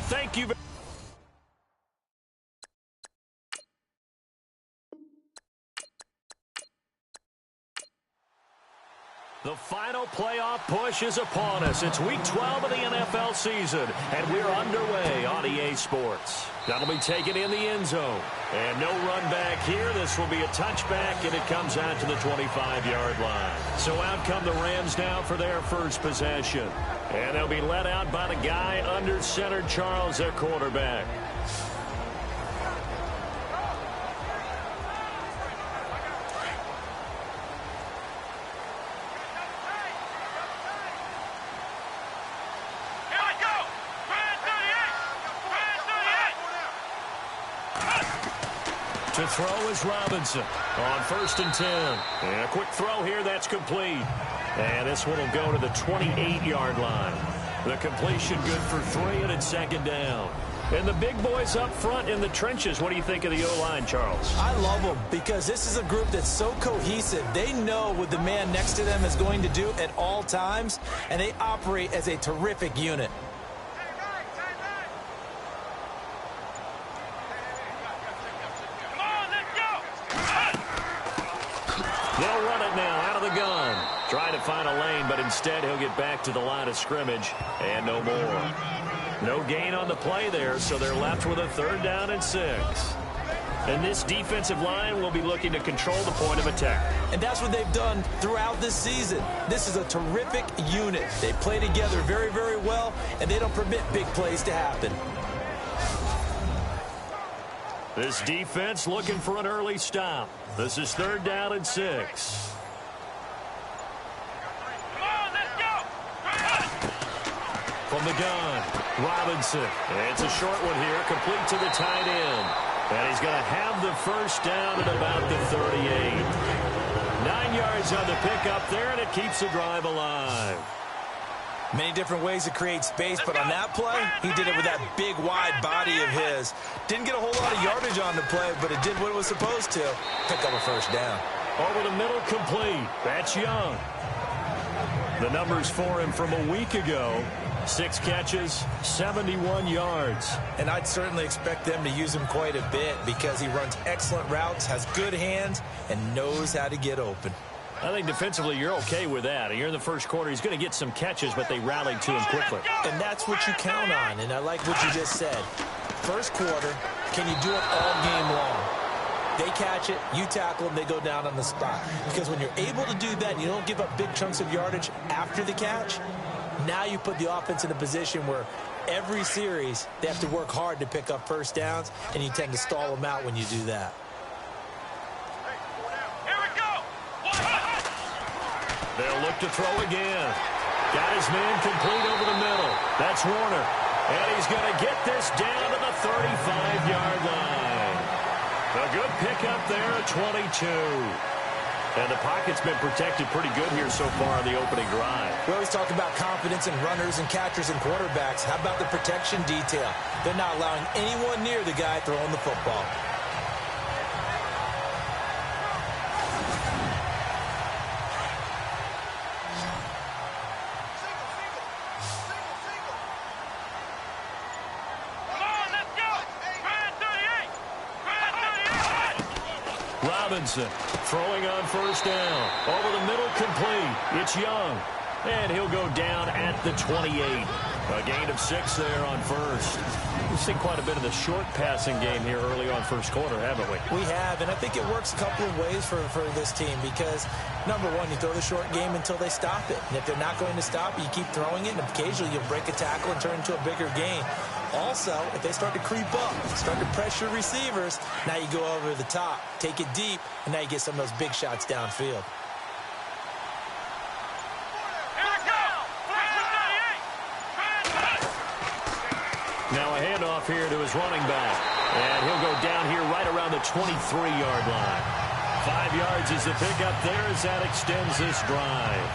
thank you. The final playoff push is upon us. It's Week 12 of the NFL season, and we're underway on EA Sports. That'll be taken in the end zone. And no run back here. This will be a touchback, and it comes out to the 25-yard line. So out come the Rams now for their first possession. And they'll be led out by the guy under center, Charles, their quarterback. To throw is Robinson on 1st and 10. And a quick throw here, that's complete. And this one will go to the 28-yard line. The completion good for 3, and it's 2nd down. And the big boys up front in the trenches. What do you think of the O-line, Charles? I love them because this is a group that's so cohesive. They know what the man next to them is going to do at all times, and they operate as a terrific unit. They'll run it now out of the gun. Trying to find a lane, but instead he'll get back to the line of scrimmage and no more. No gain on the play there, so they're left with a 3rd down and 6. And this defensive line will be looking to control the point of attack. And that's what they've done throughout this season. This is a terrific unit. They play together very, very well, and they don't permit big plays to happen. This defense looking for an early stop. This is 3rd down and 6. From the gun, Robinson. It's a short one here, complete to the tight end. And he's going to have the 1st down at about the 38. 9 yards on the pickup there, and it keeps the drive alive. Many different ways to create space, but on that play, he did it with that big, wide body of his. Didn't get a whole lot of yardage on the play, but it did what it was supposed to. Pick up a 1st down. Over the middle, complete. That's Young. The numbers for him from a week ago. 6 catches, 71 yards. And I'd certainly expect them to use him quite a bit because he runs excellent routes, has good hands, and knows how to get open. I think defensively you're okay with that. Here in the first quarter, he's going to get some catches, but they rallied to him quickly. And that's what you count on, and I like what you just said. First quarter, can you do it all game long? They catch it, you tackle them, they go down on the spot. Because when you're able to do that and you don't give up big chunks of yardage after the catch, now you put the offense in a position where every series they have to work hard to pick up 1st downs, and you tend to stall them out when you do that. They'll look to throw again. Got his man complete over the middle. That's Warner. And he's going to get this down to the 35-yard line. A good pickup there at 22. And the pocket's been protected pretty good here so far on the opening drive. We always talk about confidence in runners and catchers and quarterbacks. How about the protection detail? They're not allowing anyone near the guy throwing the football. Robinson throwing on 1st down. Over the middle, complete. It's Young. And he'll go down at the 28. A gain of 6 there on 1st. We've seen quite a bit of the short passing game here early on first quarter, haven't we? We have, and I think it works a couple of ways for this team because, number one, you throw the short game until they stop it. And if they're not going to stop it, you keep throwing it, and occasionally you'll break a tackle and turn it into a bigger gain. Also, if they start to creep up, start to pressure receivers, now you go over the top, take it deep, and now you get some of those big shots downfield. Now a handoff here to his running back. And he'll go down here right around the 23-yard line. 5 yards is the pickup there as that extends this drive.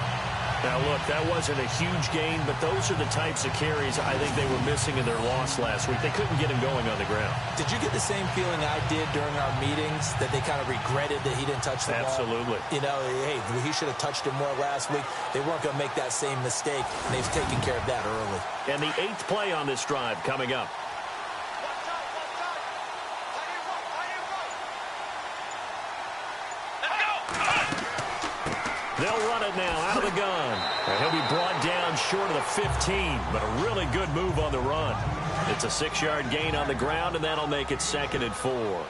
Now, look, that wasn't a huge gain, but those are the types of carries I think they were missing in their loss last week. They couldn't get him going on the ground. Did you get the same feeling I did during our meetings, that they kind of regretted that he didn't touch the ball? Absolutely. You know, hey, he should have touched it more last week. They weren't going to make that same mistake, and they've taken care of that early. And the 8th play on this drive coming up. They'll run it now out of the gun. And he'll be brought down short of the 15, but a really good move on the run. It's a 6-yard gain on the ground, and that'll make it 2nd and 4.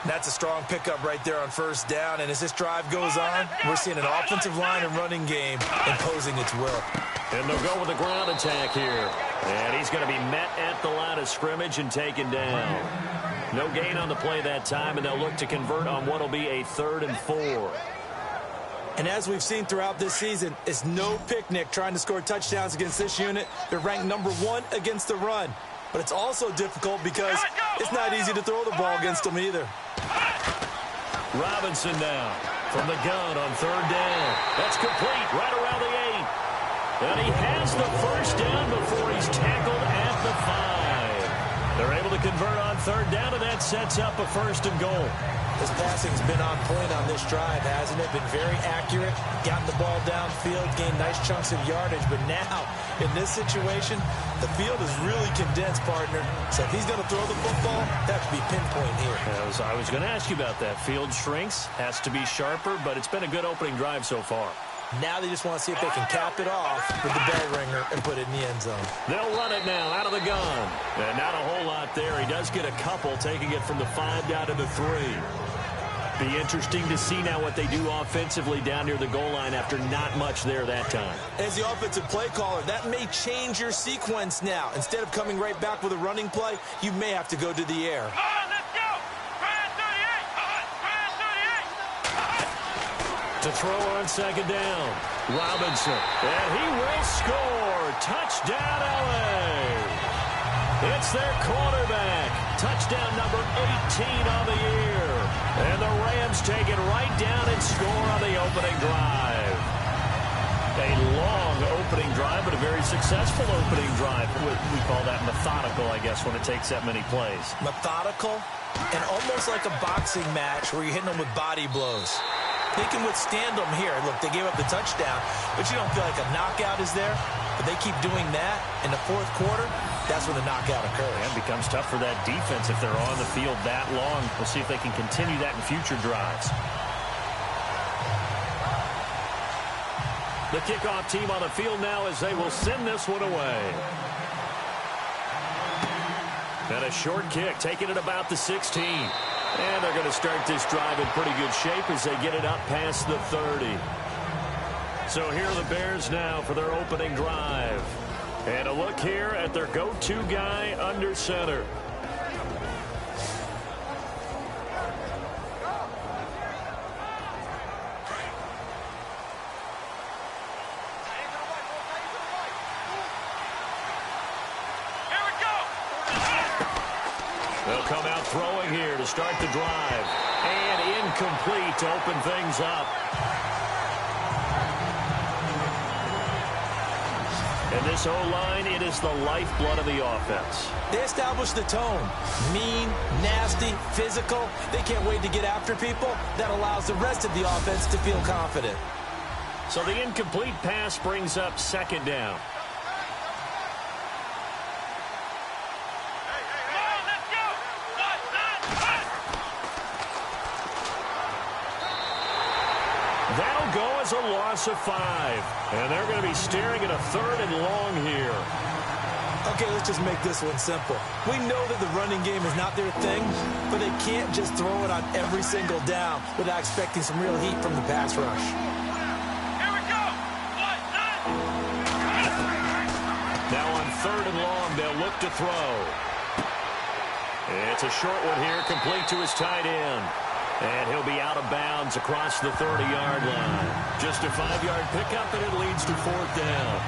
That's a strong pickup right there on first down, and as this drive goes on, we're seeing an offensive line and running game imposing its will. And they'll go with the ground attack here. And he's going to be met at the line of scrimmage and taken down. No gain on the play that time, and they'll look to convert on what will be a 3rd and 4. And as we've seen throughout this season, it's no picnic trying to score touchdowns against this unit. They're ranked number 1 against the run. But it's also difficult because it's not easy to throw the ball against them either. Robinson now from the gun on 3rd down. That's complete right around the 8. And he has the first down before he's tackled at the 5. They're able to convert on 3rd down, and that sets up a 1st and goal. His passing's been on point on this drive, hasn't it? Been very accurate, gotten the ball downfield, gained nice chunks of yardage. But now, in this situation, the field is really condensed, partner. So if he's going to throw the football, that could be pinpoint here. I was going to ask you about that. Field shrinks, has to be sharper, but it's been a good opening drive so far. Now they just want to see if they can cap it off with the bell ringer and put it in the end zone. They'll run it now out of the gun. And not a whole lot there. He does get a couple, taking it from the 5 down to the 3. Be interesting to see now what they do offensively down near the goal line after not much there that time. As the offensive play caller, that may change your sequence now. Instead of coming right back with a running play, you may have to go to the air. To throw on 2nd down, Robinson, and he will score. Touchdown, LA. It's their quarterback. Touchdown number 18 on the year. And the Rams take it right down and score on the opening drive. A long opening drive, but a very successful opening drive. We call that methodical, I guess, when it takes that many plays. Methodical and almost like a boxing match where you're hitting them with body blows. They can withstand them here. Look, they gave up the touchdown, but you don't feel like a knockout is there. But they keep doing that in the 4th quarter. That's when the knockout occurs. And it becomes tough for that defense if they're on the field that long. We'll see if they can continue that in future drives. The kickoff team on the field now as they will send this one away. And a short kick, taking it about the 16. And they're going to start this drive in pretty good shape as they get it up past the 30. So here are the Bears now for their opening drive. And a look here at their go-to guy under center. They'll come out throwing here to start the drive. And incomplete to open things up. And this O-line, it is the lifeblood of the offense. They establish the tone. Mean, nasty, physical. They can't wait to get after people. That allows the rest of the offense to feel confident. So the incomplete pass brings up 2nd down. That'll go as a loss of 5. And they're going to be staring at a 3rd and long here. Okay, let's just make this one simple. We know that the running game is not their thing, but they can't just throw it on every single down without expecting some real heat from the pass rush. Here we go. Now on 3rd and long, they'll look to throw. It's a short one here, complete to his tight end. And he'll be out of bounds across the 30-yard line. Just a 5-yard pickup, and it leads to 4th down.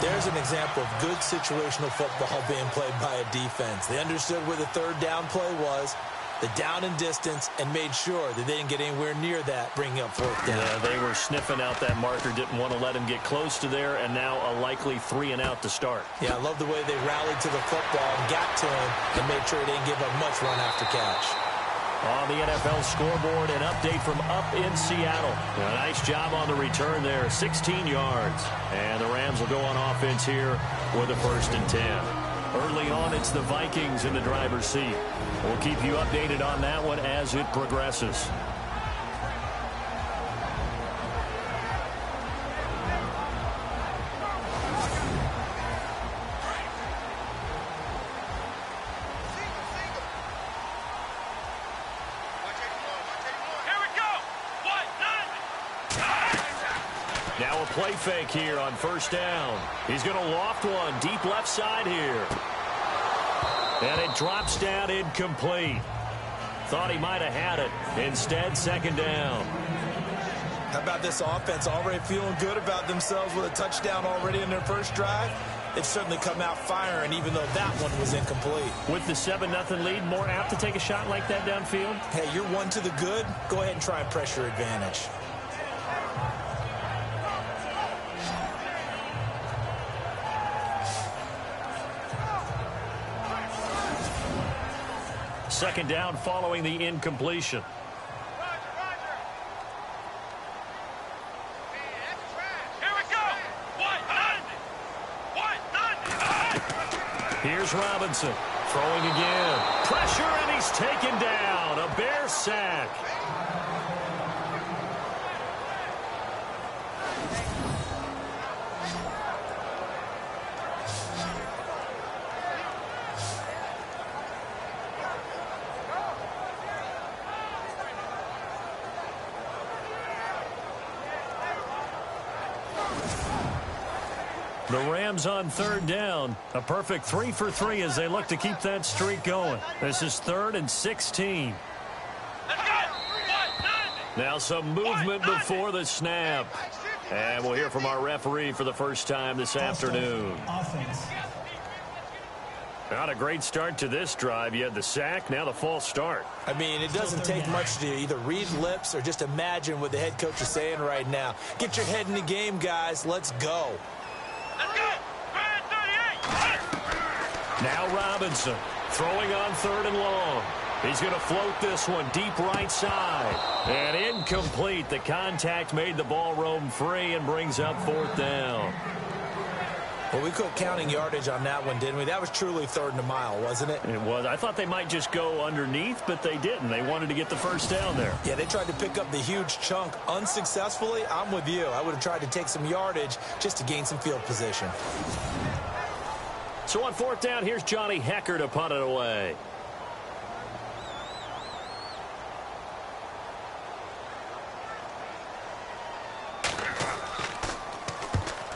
There's an example of good situational football being played by a defense. They understood where the 3rd down play was, the down and distance and made sure that they didn't get anywhere near that, bringing up fourth down. Yeah, they were sniffing out that marker, didn't want to let him get close to there, and now a likely 3-and-out to start. Yeah, I love the way they rallied to the football and got to him and made sure they didn't give up much run after catch. On the NFL scoreboard, an update from up in Seattle. A nice job on the return there, 16 yards. And the Rams will go on offense here with a 1st and 10. Early on, it's the Vikings in the driver's seat. We'll keep you updated on that one as it progresses. Now a play fake here on 1st down. He's going to loft one deep left side here. And it drops down incomplete. Thought he might have had it. Instead, 2nd down. How about this offense already feeling good about themselves with a touchdown already in their first drive? They've certainly come out firing, even though that one was incomplete. With the 7-0 lead, more apt to take a shot like that downfield? Hey, you're one to the good. Go ahead and try and pressure advantage. Second down following the incompletion. Here we go. Here's Robinson throwing again. Pressure, and he's taken down. A Bears sack. The Rams on 3rd down. A perfect 3 for 3 as they look to keep that streak going. This is 3rd and 16. Now some movement before the snap. And we'll hear from our referee for the first time this afternoon. Not a great start to this drive. You had the sack, now the false start. I mean, it doesn't take much to either read lips or just imagine what the head coach is saying right now. Get your head in the game, guys. Let's go. Now Robinson throwing on 3rd and long. He's going to float this one deep right side. And incomplete. The contact made the ball roam free and brings up 4th down. Well, we quit counting yardage on that one, didn't we? That was truly 3rd and a mile, wasn't it? It was. I thought they might just go underneath, but they didn't. They wanted to get the 1st down there. Yeah, they tried to pick up the huge chunk unsuccessfully. I'm with you. I would have tried to take some yardage just to gain some field position. So on 4th down, here's Johnny Hecker to punt it away.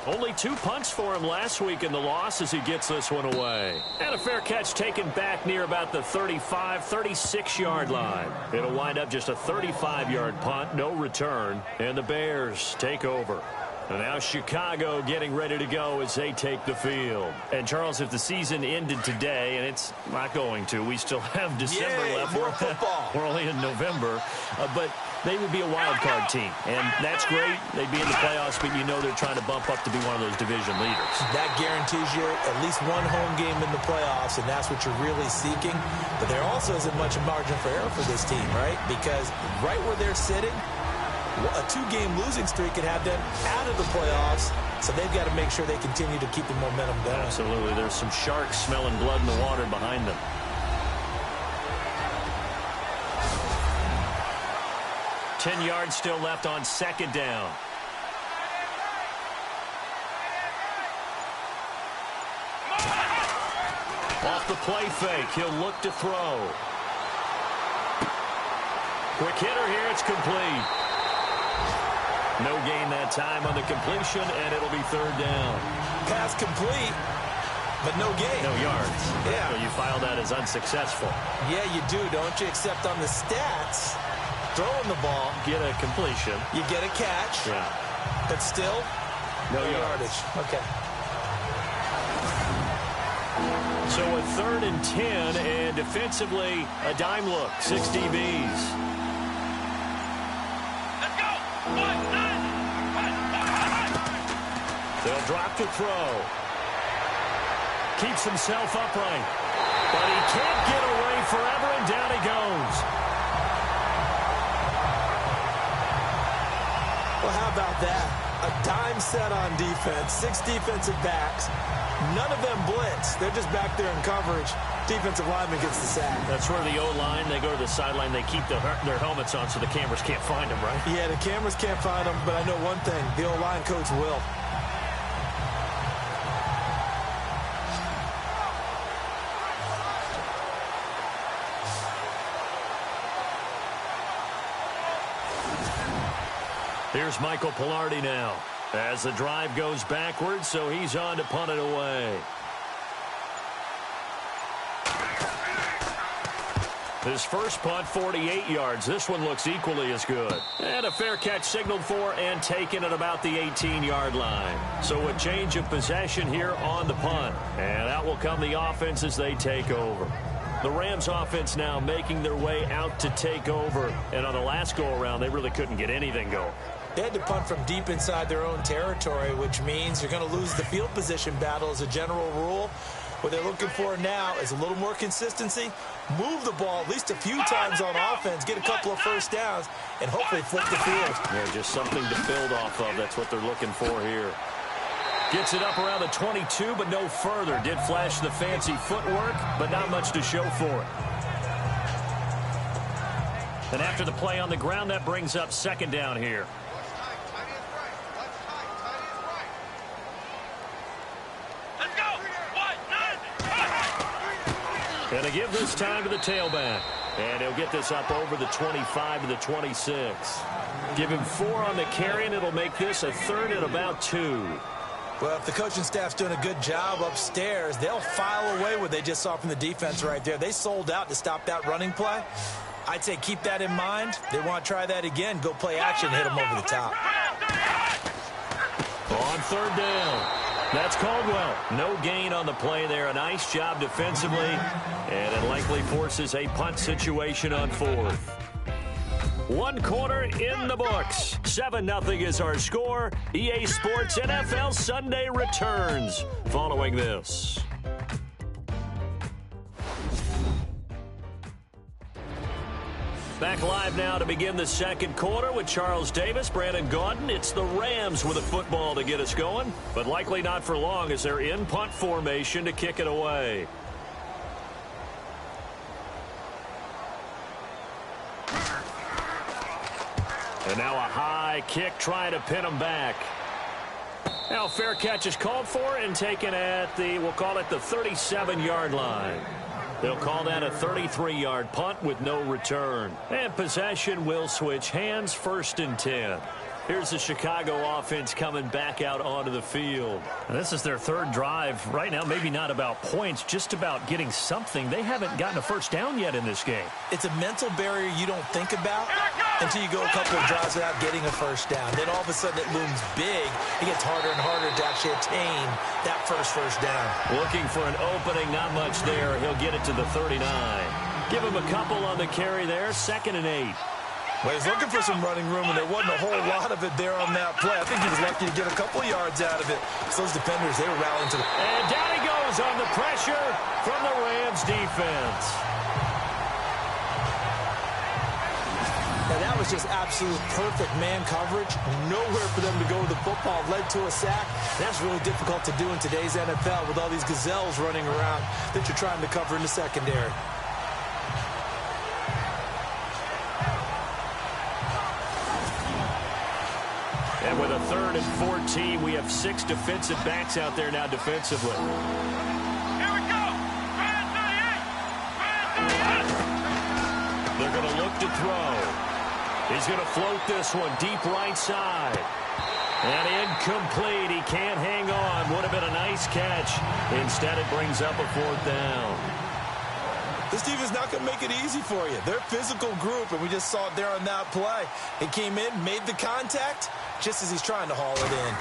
Only 2 punts for him last week in the loss as he gets this one away. And a fair catch taken back near about the 35, 36-yard line. It'll wind up just a 35-yard punt, no return, and the Bears take over. And now Chicago getting ready to go as they take the field. And, Charles, if the season ended today, and it's not going to, we still have December left. More football. We're only in November. But they would be a wild card team. And that's great. They'd be in the playoffs, but you know they're trying to bump up to be one of those division leaders. That guarantees you at least one home game in the playoffs, and that's what you're really seeking. But there also isn't much margin for error for this team, right? Because right where they're sitting, a 2-game losing streak could have them out of the playoffs, so they've got to make sure they continue to keep the momentum going. Absolutely. There's some sharks smelling blood in the water behind them. Ten yards still left on 2nd down. Off the play fake, he'll look to throw. Quick hitter here, it's complete. No gain that time on the completion, and it'll be 3rd down. Pass complete, but no gain. No yards. Yeah. So you file that as unsuccessful. Yeah, you do, don't you? Except on the stats, throwing the ball. Get a completion. You get a catch. Yeah. But still, no yardage. Okay. So a 3rd and 10, and defensively, a dime look, 6 DBs. Let's go. 1, 9. They'll drop to throw. Keeps himself upright. But he can't get away forever, and down he goes. Well, how about that? A dime set on defense, 6 defensive backs. None of them blitz. They're just back there in coverage. Defensive lineman gets the sack. That's where the O-line, they go to the sideline, they keep their helmets on so the cameras can't find them, right? Yeah, the cameras can't find them, but I know one thing. The O-line coach will. Here's Michael Pilardi now as the drive goes backwards, so he's on to punt it away. His first punt, 48 yards. This one looks equally as good. And a fair catch signaled for and taken at about the 18-yard line. So a change of possession here on the punt. And out will come the offense as they take over. The Rams offense now making their way out to take over. And on the last go-around, they really couldn't get anything going. They had to punt from deep inside their own territory, which means you're going to lose the field position battle as a general rule. What they're looking for now is a little more consistency, move the ball at least a few times on offense, get a couple of first downs, and hopefully flip the field. Yeah, just something to build off of. That's what they're looking for here. Gets it up around the 22, but no further. Did flash the fancy footwork, but not much to show for it. And after the play on the ground, that brings up 2nd down here. And a give this time to the tailback. And he'll get this up over the 25 to the 26. Give him 4 on the carry, and it'll make this a 3rd and about 2. Well, if the coaching staff's doing a good job upstairs, they'll file away what they just saw from the defense right there. They sold out to stop that running play. I'd say keep that in mind. They want to try that again. Go play action, hit them over the top. On 3rd down. That's Caldwell. No gain on the play there. A nice job defensively. And it likely forces a punt situation on 4th. 1 quarter in the books. 7-0 is our score. EA Sports NFL Sunday returns following this. Back live now to begin the 2nd quarter with Charles Davis, Brandon Gaudin. It's the Rams with a football to get us going, but likely not for long as they're in punt formation to kick it away. And now a high kick trying to pin him back. Now fair catch is called for and taken at the, we'll call it the 37-yard line. They'll call that a 33-yard punt with no return. And possession will switch hands, 1st and 10. Here's the Chicago offense coming back out onto the field. And this is their 3rd drive right now. Maybe not about points, just about getting something. They haven't gotten a first down yet in this game. It's a mental barrier you don't think about until you go a couple of drives without getting a first down. Then all of a sudden it looms big. It gets harder and harder to actually attain that first down. Looking for an opening, not much there. He'll get it to the 39. Give him a couple on the carry there, 2nd and 8. Well, he's looking for some running room, and there wasn't a whole lot of it there on that play. I think he was lucky to get a couple of yards out of it. So those defenders, they were rallying to the... And down he goes on the pressure from the Rams defense. Now, that was just absolute perfect man coverage. Nowhere for them to go with the football. Led to a sack. That's really difficult to do in today's NFL with all these gazelles running around that you're trying to cover in the secondary. And with a 3rd and 14, we have 6 defensive backs out there now defensively. Here we go. They're going to look to throw. He's going to float this one deep right side. And incomplete. He can't hang on. Would have been a nice catch. Instead, it brings up a 4th down. This team is not going to make it easy for you. They're a physical group, and we just saw it there on that play. He came in, made the contact, just as he's trying to haul it in.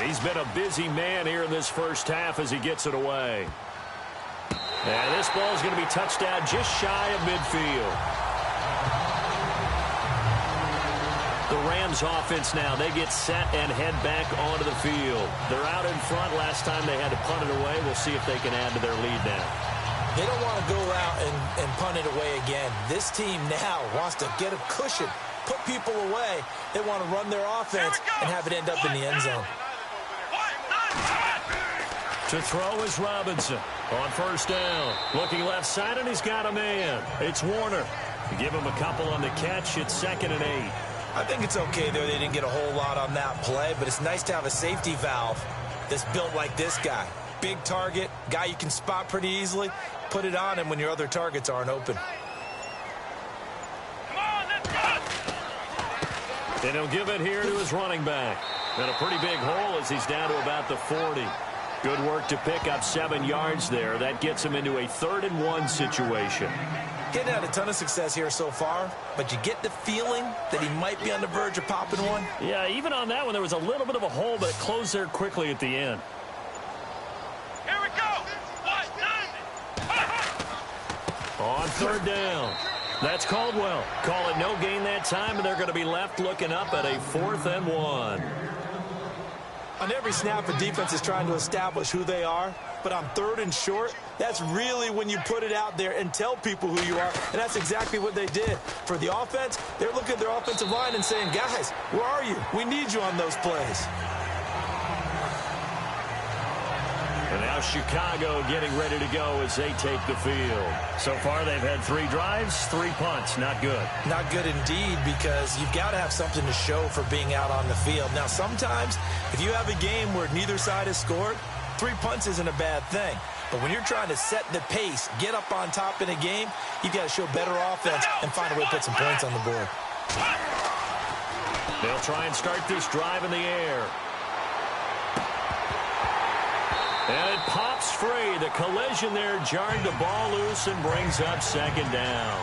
He's been a busy man here in this first half as he gets it away. And this ball is going to be touched down just shy of midfield. The Rams offense now, they get set and head back onto the field. They're out in front. Last time they had to punt it away. We'll see if they can add to their lead now. They don't want to go out and punt it away again. This team now wants to get a cushion, put people away. They want to run their offense and have it end up in the end zone. To throw is Robinson on first down. Looking left side, and he's got a man. It's Warner. Give him a couple on the catch. It's 2nd and 8. I think it's okay there. They didn't get a whole lot on that play, but it's nice to have a safety valve that's built like this guy. Big target, guy you can spot pretty easily. Put it on him when your other targets aren't open. Come on, let's go. And he'll give it here to his running back. And a pretty big hole as he's down to about the 40. Good work to pick up 7 yards there. That gets him into a 3rd and 1 situation. Getting had a ton of success here so far, but you get the feeling that he might be on the verge of popping one. Yeah, even on that one, there was a little bit of a hole, but it closed there quickly at the end. Here we go. On 3rd down. That's Caldwell. Call it no gain that time, and they're going to be left looking up at a 4th and 1. On every snap, a defense is trying to establish who they are, but on 3rd and short, that's really when you put it out there and tell people who you are, and that's exactly what they did. For the offense, they're looking at their offensive line and saying, guys, where are you? We need you on those plays. And now Chicago getting ready to go as they take the field. So far, they've had 3 drives, 3 punts. Not good. Not good indeed, because you've got to have something to show for being out on the field. Now, sometimes, if you have a game where neither side has scored, 3 punts isn't a bad thing. But when you're trying to set the pace, get up on top in a game, you've got to show better offense and find a way to put some points on the board. They'll try and start this drive in the air. And it pops free. The collision there jarred the ball loose and brings up 2nd down.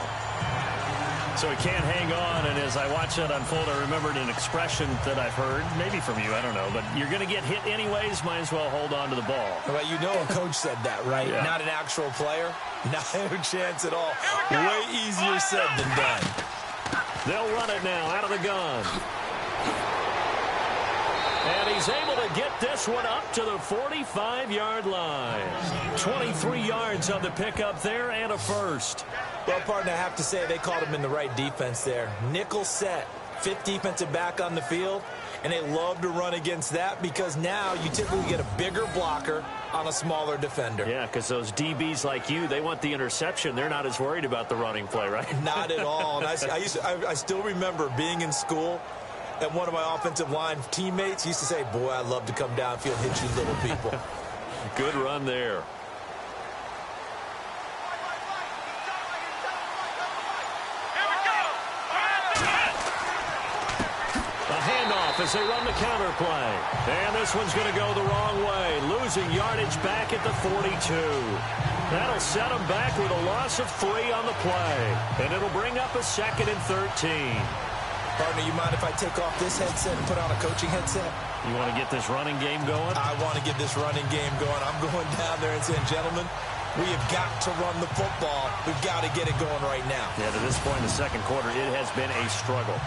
So he can't hang on, and as I watched that unfold, I remembered an expression that I've heard, maybe from you, I don't know, but you're going to get hit anyways, might as well hold on to the ball. Well, you know a coach said that, right? Yeah. Not an actual player. Not a chance at all. Way easier said than done. They'll run it now out of the gun. And he's able to get this one up to the 45-yard line. 23 yards on the pickup there and a first. Well, partner, I have to say they called him in the right defense there. Nickel set, 5th defensive back on the field, and they love to run against that because now you typically get a bigger blocker on a smaller defender. Yeah, because those DBs like you, they want the interception. They're not as worried about the running play, right? Not at all. And I still remember being in school, and one of my offensive line teammates used to say, boy, I'd love to come downfield and hit you little people. Good run there. As they run the counter play. And this one's going to go the wrong way. Losing yardage back at the 42. That'll set them back with a loss of 3 on the play. And it'll bring up a 2nd and 13. Partner, you mind if I take off this headset and put on a coaching headset? You want to get this running game going? I want to get this running game going. I'm going down there and saying, gentlemen, we have got to run the football. We've got to get it going right now. Yeah, to this point in the 2nd quarter, it has been a struggle.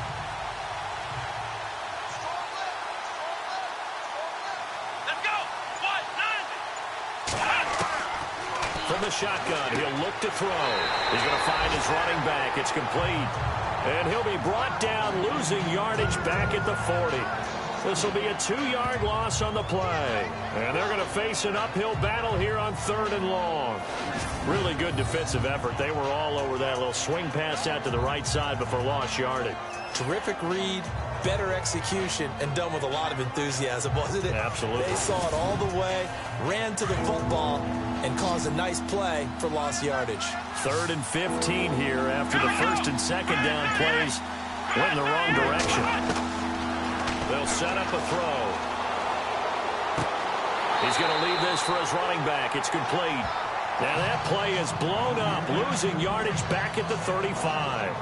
From the shotgun, he'll look to throw. He's going to find his running back. It's complete. And he'll be brought down, losing yardage back at the 40. This will be a 2-yard loss on the play. And they're going to face an uphill battle here on 3rd and long. Really good defensive effort. They were all over that little swing pass out to the right side before lost yardage. Terrific read, better execution, and done with a lot of enthusiasm, wasn't it? Absolutely. They saw it all the way, ran to the football, and caused a nice play for lost yardage. 3rd and 15 here after the 1st and 2nd down plays went in the wrong direction. They'll set up a throw. He's going to leave this for his running back. It's complete. Now that play is blown up, losing yardage back at the 35.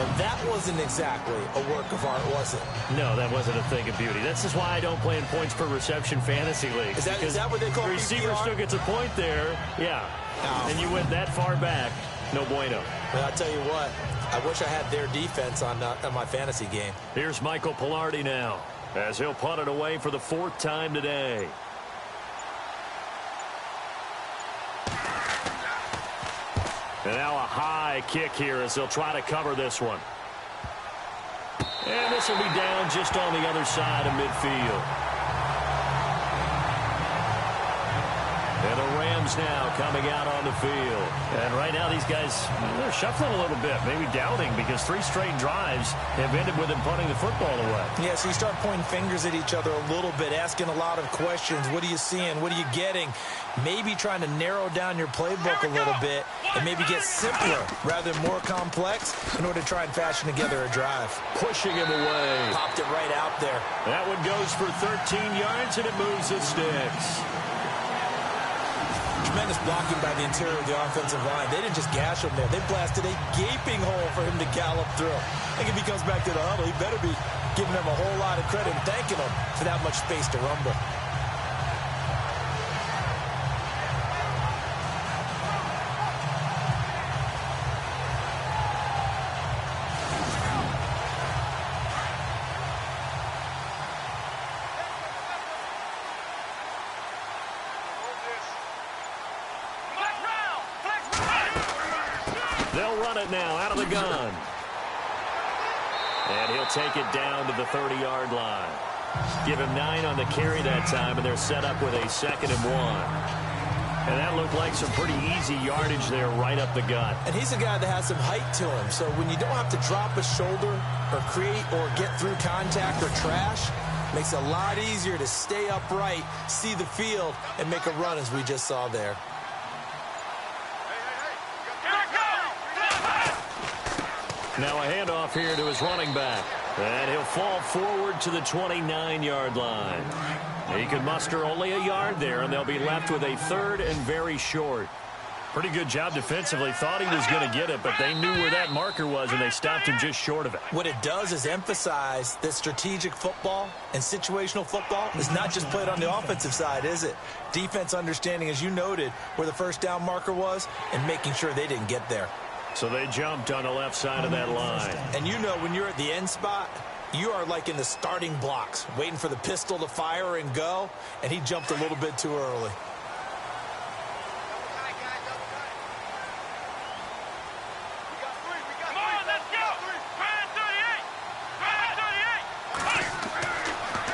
And that wasn't exactly a work of art, was it? No, that wasn't a thing of beauty. That's just why I don't play in points per reception fantasy leagues. Is that what they call the receiver PPR? still gets a point there. Yeah. Oh. And you went that far back. No bueno. Well, I'll tell you what. I wish I had their defense on my fantasy game. Here's Michael Pilardi now, as he'll punt it away for the 4th time today. And now a high kick here as they'll try to cover this one. And this will be down just on the other side of midfield. And the Rams now coming out on the field. And right now these guys, they're shuffling a little bit, maybe doubting, because 3 straight drives have ended with them punting the football away. Yeah, so you start pointing fingers at each other a little bit, asking a lot of questions. What are you seeing? What are you getting? Maybe trying to narrow down your playbook a little bit and maybe get simpler rather than more complex in order to try and fashion together a drive. Pushing him away. Popped it right out there. That one goes for 13 yards, and it moves the sticks. Tremendous blocking by the interior of the offensive line. They didn't just gash him there. They blasted a gaping hole for him to gallop through. I think if he comes back to the huddle, he better be giving them a whole lot of credit and thanking them for that much space to rumble. They'll run it now out of the gun. And he'll take it down to the 30-yard line. Give him 9 on the carry that time, and they're set up with a 2nd and 1. And that looked like some pretty easy yardage there right up the gut. And he's a guy that has some height to him. So when you don't have to drop a shoulder or create or get through contact or trash, makes it a lot easier to stay upright, see the field, and make a run as we just saw there. Now a handoff here to his running back. And he'll fall forward to the 29-yard line. He can muster only a yard there, and they'll be left with a 3rd and very short. Pretty good job defensively. Thought he was going to get it, but they knew where that marker was, and they stopped him just short of it. What it does is emphasize that strategic football and situational football is not just played on the offensive side, is it? Defense understanding, as you noted, where the first down marker was and making sure they didn't get there. So they jumped on the left side of that line. And you know when you're at the end spot, you are like in the starting blocks, waiting for the pistol to fire and go, and he jumped a little bit too early. Come on, let's go!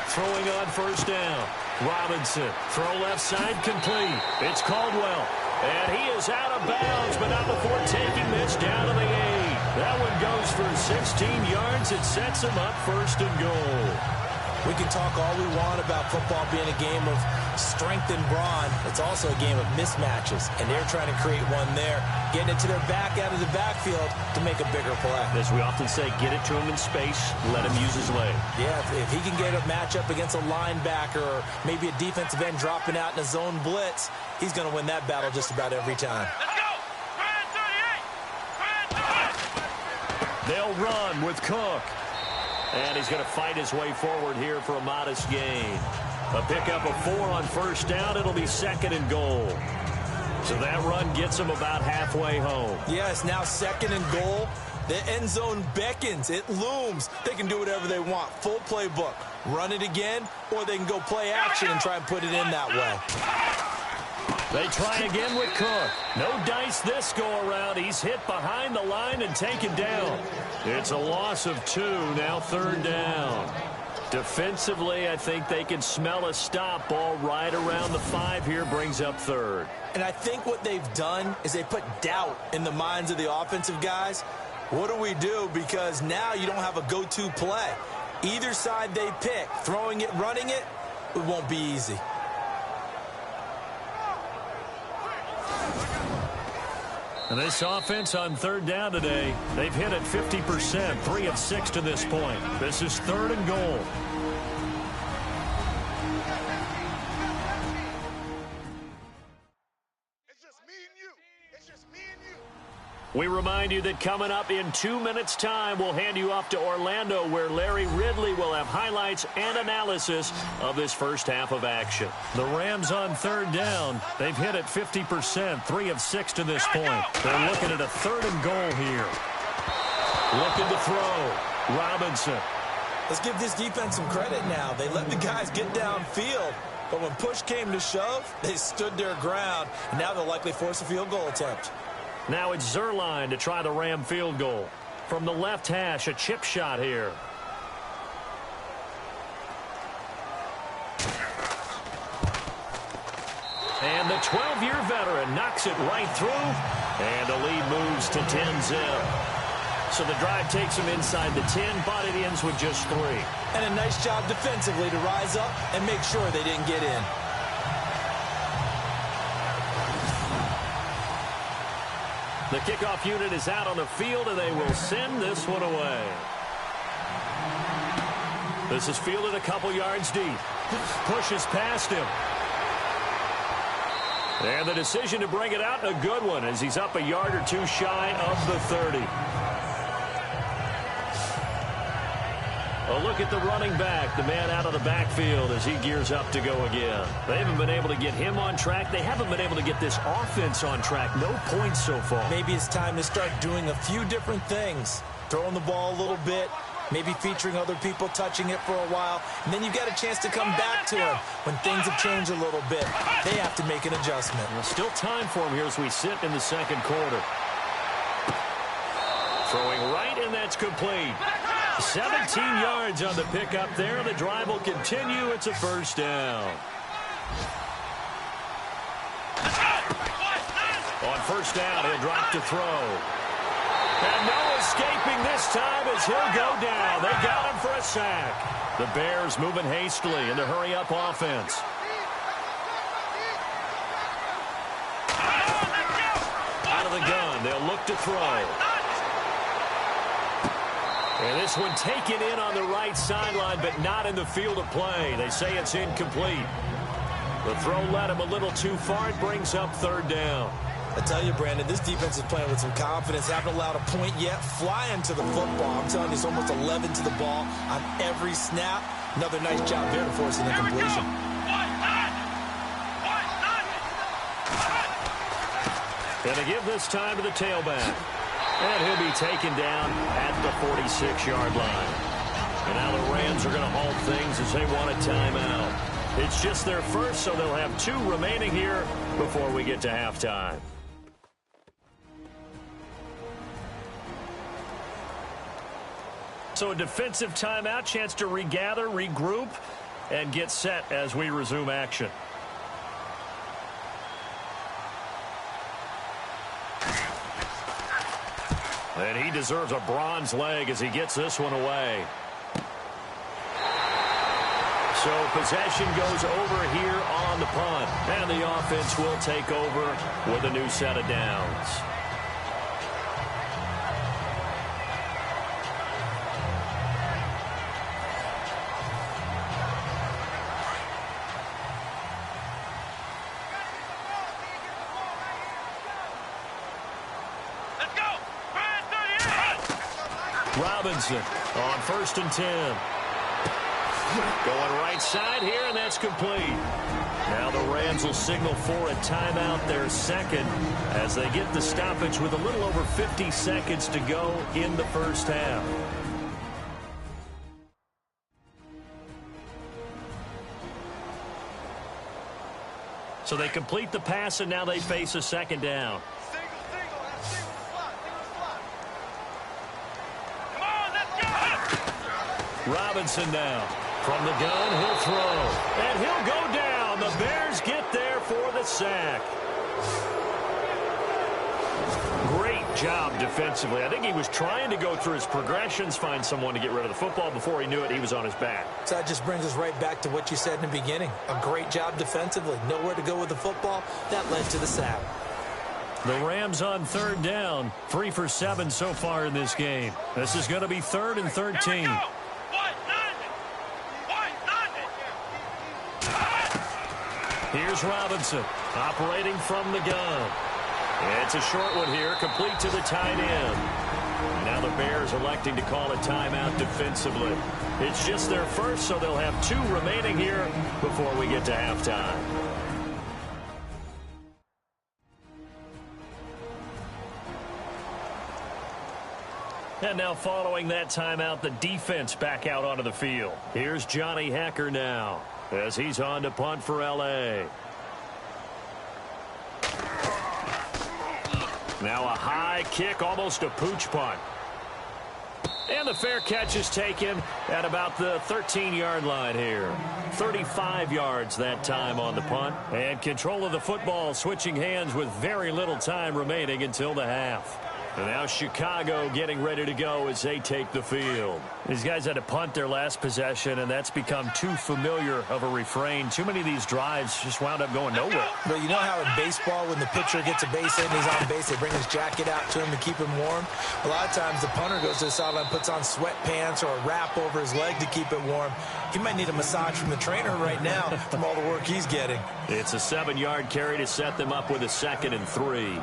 Throwing on first down. Robinson, throw left side complete. It's Caldwell. And he is out of bounds, but not before taking this down to the 8. That one goes for 16 yards. It sets him up 1st and goal. We can talk all we want about football being a game of strength and brawn. It's also a game of mismatches, and they're trying to create one there, getting it to their back out of the backfield to make a bigger play. As we often say, get it to him in space, let him use his leg. Yeah, if he can get a matchup against a linebacker or maybe a defensive end dropping out in a zone blitz, he's going to win that battle just about every time. Let's go! They'll run with Cook. And he's going to fight his way forward here for a modest gain. A pickup of 4 on first down. It'll be 2nd and goal. So that run gets him about halfway home. Yes, now 2nd and goal. The end zone beckons. It looms. They can do whatever they want. Full playbook. Run it again, or they can go play action and try and put it in that way. They try again with Cook. No dice this go-around. He's hit behind the line and taken down. It's a loss of 2, now 3rd down. Defensively, I think they can smell a stop. Ball right around the 5 here, brings up 3rd. And I think what they've done is they put doubt in the minds of the offensive guys. What do we do? Because now you don't have a go-to play. Either side they pick, throwing it, running it, it won't be easy. And this offense on 3rd down today, they've hit it 50%, 3 of 6 to this point. This is 3rd and goal. It's just me and you. It's just me and you. We remind you that coming up in 2 minutes' time, we'll hand you off to Orlando, where Larry Ridley will have highlights and analysis of this first half of action. The Rams on third down. They've hit it 50%, 3 of 6 to this point. They're looking at a 3rd and goal here. Looking to throw. Robinson. Let's give this defense some credit now. They let the guys get downfield, but when push came to shove, they stood their ground, and now they'll likely force a field goal attempt. Now it's Zerline to try the Ram field goal. From the left hash, a chip shot here. And the 12-year veteran knocks it right through, and the lead moves to 10-zip. So the drive takes him inside the 10, but it ends with just 3. And a nice job defensively to rise up and make sure they didn't get in. The kickoff unit is out on the field, and they will send this one away. This is fielded a couple yards deep. Pushes past him. And the decision to bring it out, a good one, as he's up a yard or 2 shy of the 30. A look at the running back, the man out of the backfield as he gears up to go again. They haven't been able to get him on track. They haven't been able to get this offense on track. No points so far. Maybe it's time to start doing a few different things. Throwing the ball a little bit, maybe featuring other people touching it for a while, and then you get a chance to come back to it when things have changed a little bit. They have to make an adjustment. Well, still time for him here as we sit in the second quarter. Throwing right, and that's complete. 17 yards on the pickup there. The drive will continue. It's a first down. On first down, he'll drop to throw. And no escaping this time as he'll go down. They got him for a sack. The Bears moving hastily in the hurry-up offense. Out of the gun, they'll look to throw. And this one taken in on the right sideline, but not in the field of play. They say it's incomplete. The throw led him a little too far. It brings up third down. I tell you, Brandon, this defense is playing with some confidence. Haven't allowed a point yet. Flying to the football. I'm telling you, it's almost 11 to the ball on every snap. Another nice job there to force an incompletion. Gonna give this time to the tailback. And he'll be taken down at the 46-yard line. And now the Rams are going to halt things as they want a timeout. It's just their first, so they'll have 2 remaining here before we get to halftime. So a defensive timeout, chance to regather, regroup, and get set as we resume action. And he deserves a bronze leg as he gets this one away. So possession goes over here on the punt. And the offense will take over with a new set of downs. Robinson on 1st and 10. Going right side here, and that's complete. Now the Rams will signal for a timeout, their second, as they get the stoppage with a little over 50 seconds to go in the first half. So they complete the pass, and now they face a second down. Robinson now. From the gun, he'll throw. And he'll go down. The Bears get there for the sack. Great job defensively. I think he was trying to go through his progressions, find someone to get rid of the football. Before he knew it, he was on his back. So that just brings us right back to what you said in the beginning. A great job defensively. Nowhere to go with the football. That led to the sack. The Rams on third down. 3 for 7 so far in this game. This is going to be 3rd and 13. Here's Robinson operating from the gun. It's a short one here, complete to the tight end. Now the Bears electing to call a timeout defensively. It's just their first, so they'll have 2 remaining here before we get to halftime. And now following that timeout, the defense back out onto the field. Here's Johnny Hecker now as he's on to punt for L.A. Now a high kick, almost a pooch punt. And the fair catch is taken at about the 13-yard line here. 35 yards that time on the punt. And control of the football switching hands with very little time remaining until the half. And now Chicago getting ready to go as they take the field. These guys had to punt their last possession, and that's become too familiar of a refrain. Too many of these drives just wound up going nowhere. But you know how in baseball, when the pitcher gets a base hit and he's on base, they bring his jacket out to him to keep him warm? A lot of times the punter goes to the sideline, puts on sweatpants or a wrap over his leg to keep it warm. He might need a massage from the trainer right now from all the work he's getting. It's a 7-yard carry to set them up with a 2nd and 3.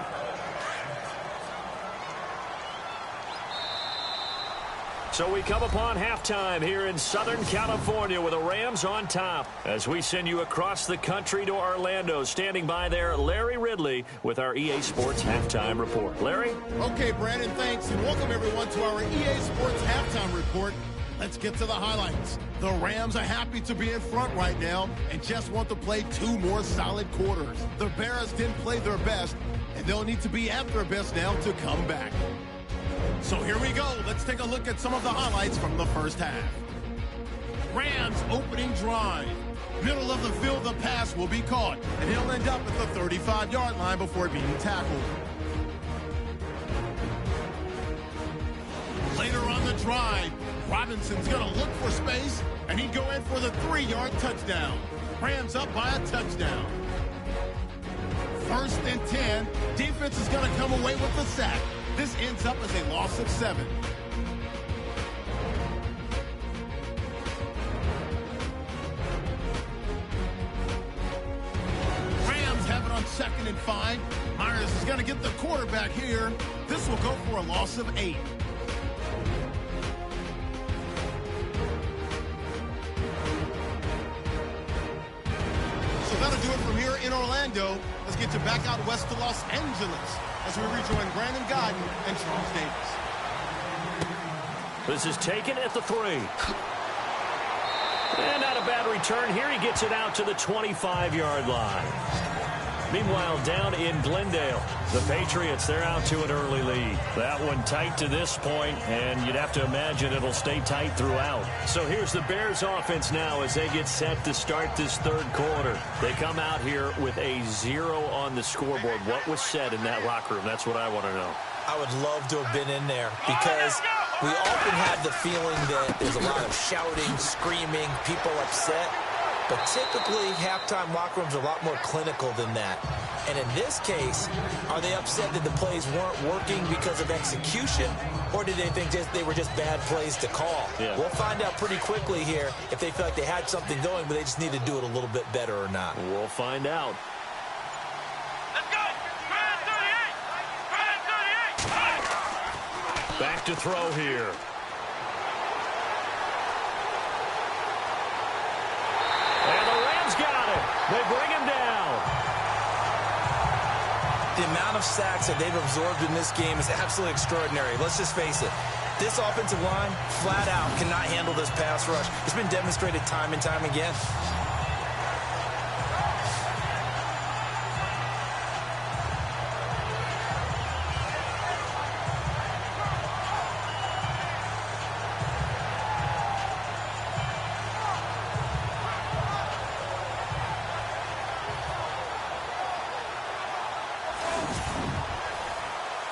So we come upon halftime here in Southern California with the Rams on top. As we send you across the country to Orlando, standing by there, Larry Ridley with our EA Sports Halftime Report. Larry? Okay, Brandon, thanks, and welcome everyone to our EA Sports Halftime Report. Let's get to the highlights. The Rams are happy to be in front right now and just want to play 2 more solid quarters. The Bears didn't play their best, and they'll need to be at their best now to come back. So here we go. Let's take a look at some of the highlights from the first half. Rams opening drive. Middle of the field, the pass will be caught, and he'll end up at the 35-yard line before being tackled. Later on the drive, Robinson's going to look for space, and he'd go in for the 3-yard touchdown. Rams up by a touchdown. 1st and 10. Defense is going to come away with the sack. This ends up as a loss of 7. Rams have it on 2nd and 5. Myers is going to get the quarterback here. This will go for a loss of 8. So that'll do it from here in Orlando. Let's get you back out west to Los Angeles as we rejoin Brandon Godden and Charles Davis. This is taken at the 3. And not a bad return here. He gets it out to the 25-yard line. Meanwhile, down in Glendale, the Patriots, they're out to an early lead. That one tight to this point, and you'd have to imagine it'll stay tight throughout. So here's the Bears offense now as they get set to start this 3rd quarter. They come out here with a 0 on the scoreboard. What was said in that locker room? That's what I want to know. I would love to have been in there because we often have the feeling that there's a lot of shouting, screaming, people upset. But typically, halftime locker rooms are a lot more clinical than that. And in this case, are they upset that the plays weren't working because of execution, or did they think they were just bad plays to call? Yeah. We'll find out pretty quickly here if they feel like they had something going, but they just need to do it a little bit better or not. We'll find out. Let's go! Spread 38! Back to throw here. And the Rams got it. They bring him down. The amount of sacks that they've absorbed in this game is absolutely extraordinary. Let's just face it. This offensive line, flat out, cannot handle this pass rush. It's been demonstrated time and time again.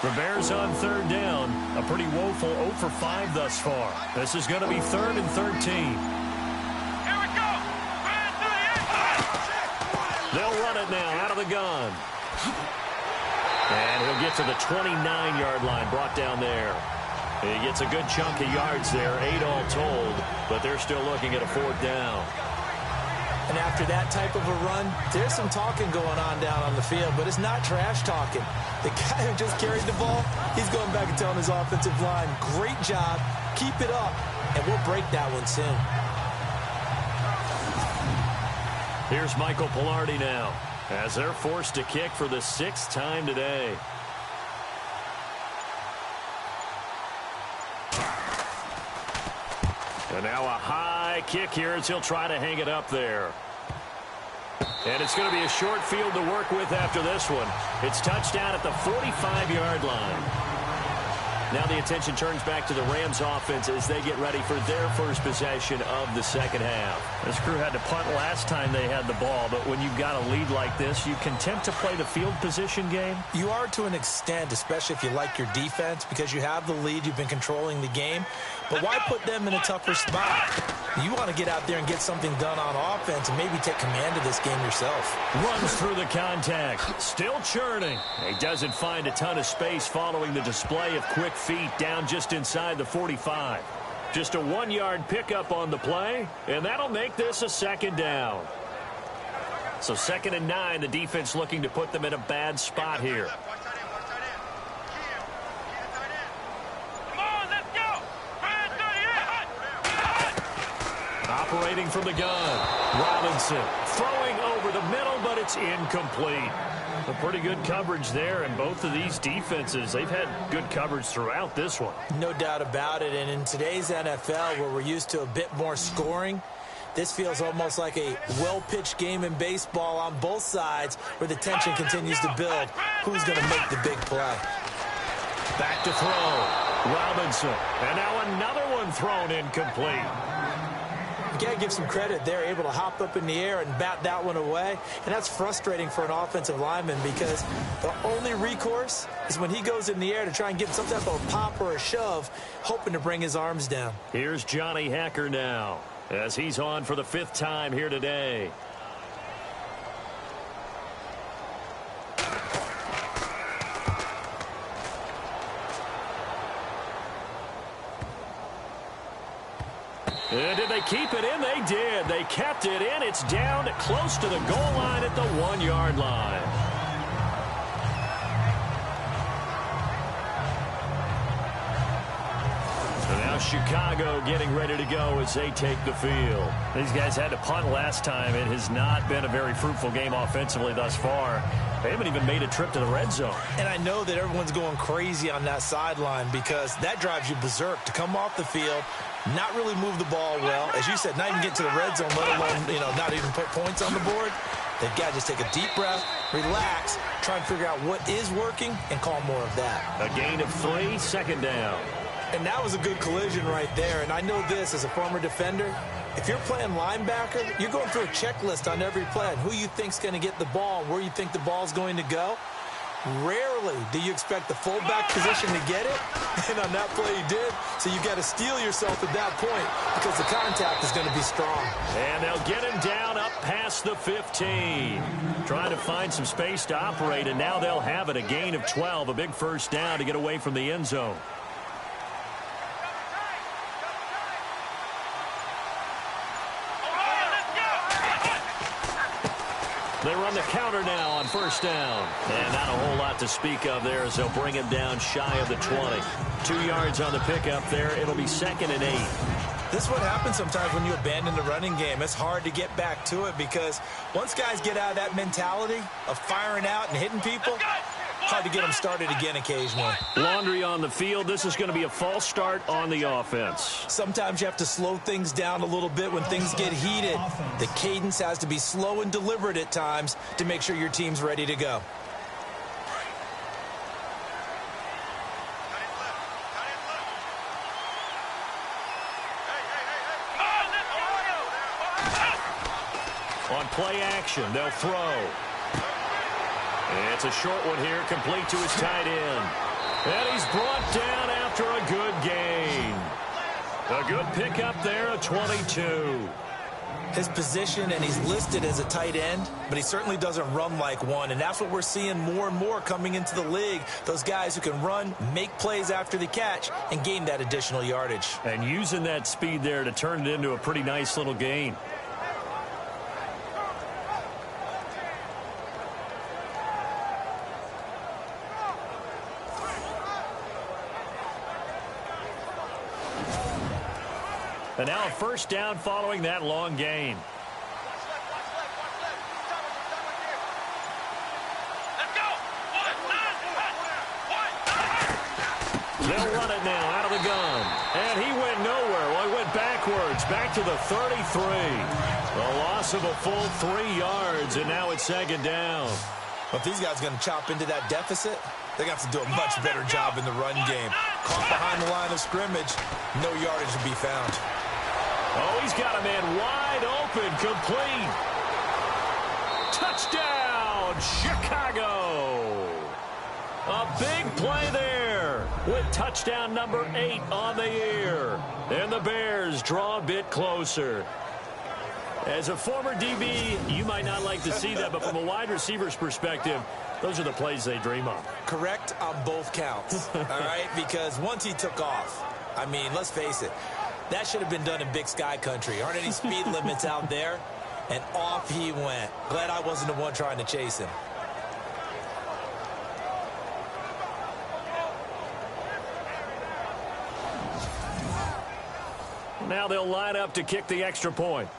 The Bears on 3rd down. A pretty woeful 0 for 5 thus far. This is going to be 3rd and 13. Here we go! Spread 38! They'll run it now out of the gun. And he'll get to the 29-yard line, brought down there. He gets a good chunk of yards there, 8 all told, but they're still looking at a 4th down. And after that type of a run, there's some talking going on down on the field, but it's not trash talking. The guy who just carried the ball, he's going back and telling his offensive line, great job, keep it up, and we'll break that one soon. Here's Michael Pilardi now, as they're forced to kick for the 6th time today. And now a high kick here as he'll try to hang it up there. And it's going to be a short field to work with after this one. It's touchdown at the 45-yard line. Now the attention turns back to the Rams offense as they get ready for their first possession of the second half. This crew had to punt last time they had the ball, but when you've got a lead like this, you content to play the field position game? You are to an extent, especially if you like your defense, because you have the lead, you've been controlling the game. But why put them in a tougher spot? You want to get out there and get something done on offense and maybe take command of this game yourself. Runs through the contact. Still churning. He doesn't find a ton of space following the display of quick feet down just inside the 45. Just a 1-yard pickup on the play, and that'll make this a second down. So 2nd and 9, the defense looking to put them in a bad spot here. Operating from the gun. Robinson throwing over the middle, but it's incomplete. A pretty good coverage there, and both of these defenses, they've had good coverage throughout this one. No doubt about it, and in today's NFL, where we're used to a bit more scoring, this feels almost like a well-pitched game in baseball on both sides where the tension continues to build. Who's going to make the big play? Back to throw. Robinson. And now another one thrown incomplete. You got to give some credit. They're able to hop up in the air and bat that one away. And that's frustrating for an offensive lineman because the only recourse is when he goes in the air to try and get some type of a pop or a shove, hoping to bring his arms down. Here's Johnny Hacker now as he's on for the 5th time here today. And did they keep it in? They did. They kept it in. It's down close to the goal line at the 1-yard line. So now Chicago getting ready to go as they take the field. These guys had to punt last time. It has not been a very fruitful game offensively thus far. They haven't even made a trip to the red zone. And I know that everyone's going crazy on that sideline because that drives you berserk to come off the field, not really move the ball well. As you said, not even get to the red zone, let alone, not even put points on the board. They've got to just take a deep breath, relax, try and figure out what is working, and call more of that. A gain of 3, 2nd down. And that was a good collision right there. And I know this as a former defender. If you're playing linebacker, you're going through a checklist on every play on who you think's going to get the ball and where you think the ball's going to go. Rarely do you expect the fullback position to get it, and on that play he did. So you've got to steel yourself at that point because the contact is going to be strong. And they'll get him down up past the 15. Trying to find some space to operate, and now they'll have it. A gain of 12, a big first down to get away from the end zone. They run the counter now on 1st down. And not a whole lot to speak of there as they'll bring him down shy of the 20. 2 yards on the pickup there. It'll be 2nd and 8. This is what happens sometimes when you abandon the running game. It's hard to get back to it because once guys get out of that mentality of firing out and hitting people, hard to get them started again occasionally. Laundry on the field. This is going to be a false start on the offense. Sometimes you have to slow things down a little bit when things get heated. The cadence has to be slow and deliberate at times to make sure your team's ready to go. On play action, they'll throw. It's a short one here, complete to his tight end. And he's brought down after a good gain. A good pickup there, a 22. His position, and he's listed as a tight end, but he certainly doesn't run like one, and that's what we're seeing more and more coming into the league. Those guys who can run, make plays after the catch, and gain that additional yardage. And using that speed there to turn it into a pretty nice little gain. And now a first down following that long gain. They'll run it now out of the gun. And he went nowhere. Well, he went backwards, back to the 33. A loss of a full 3 yards, and now it's second down. Well, if these guys are going to chop into that deficit, they're going to have to do a much better job in the run game. Caught behind the line of scrimmage, no yardage to be found. Oh, he's got a man wide open, complete. Touchdown, Chicago. A big play there with touchdown number 8 on the year. And the Bears draw a bit closer. As a former DB, you might not like to see that, but from a wide receiver's perspective, those are the plays they dream of. Correct on both counts, all right? Because once he took off, I mean, let's face it, that should have been done in Big Sky country. Aren't any speed limits out there? And off he went. Glad I wasn't the one trying to chase him. Now they'll line up to kick the extra point.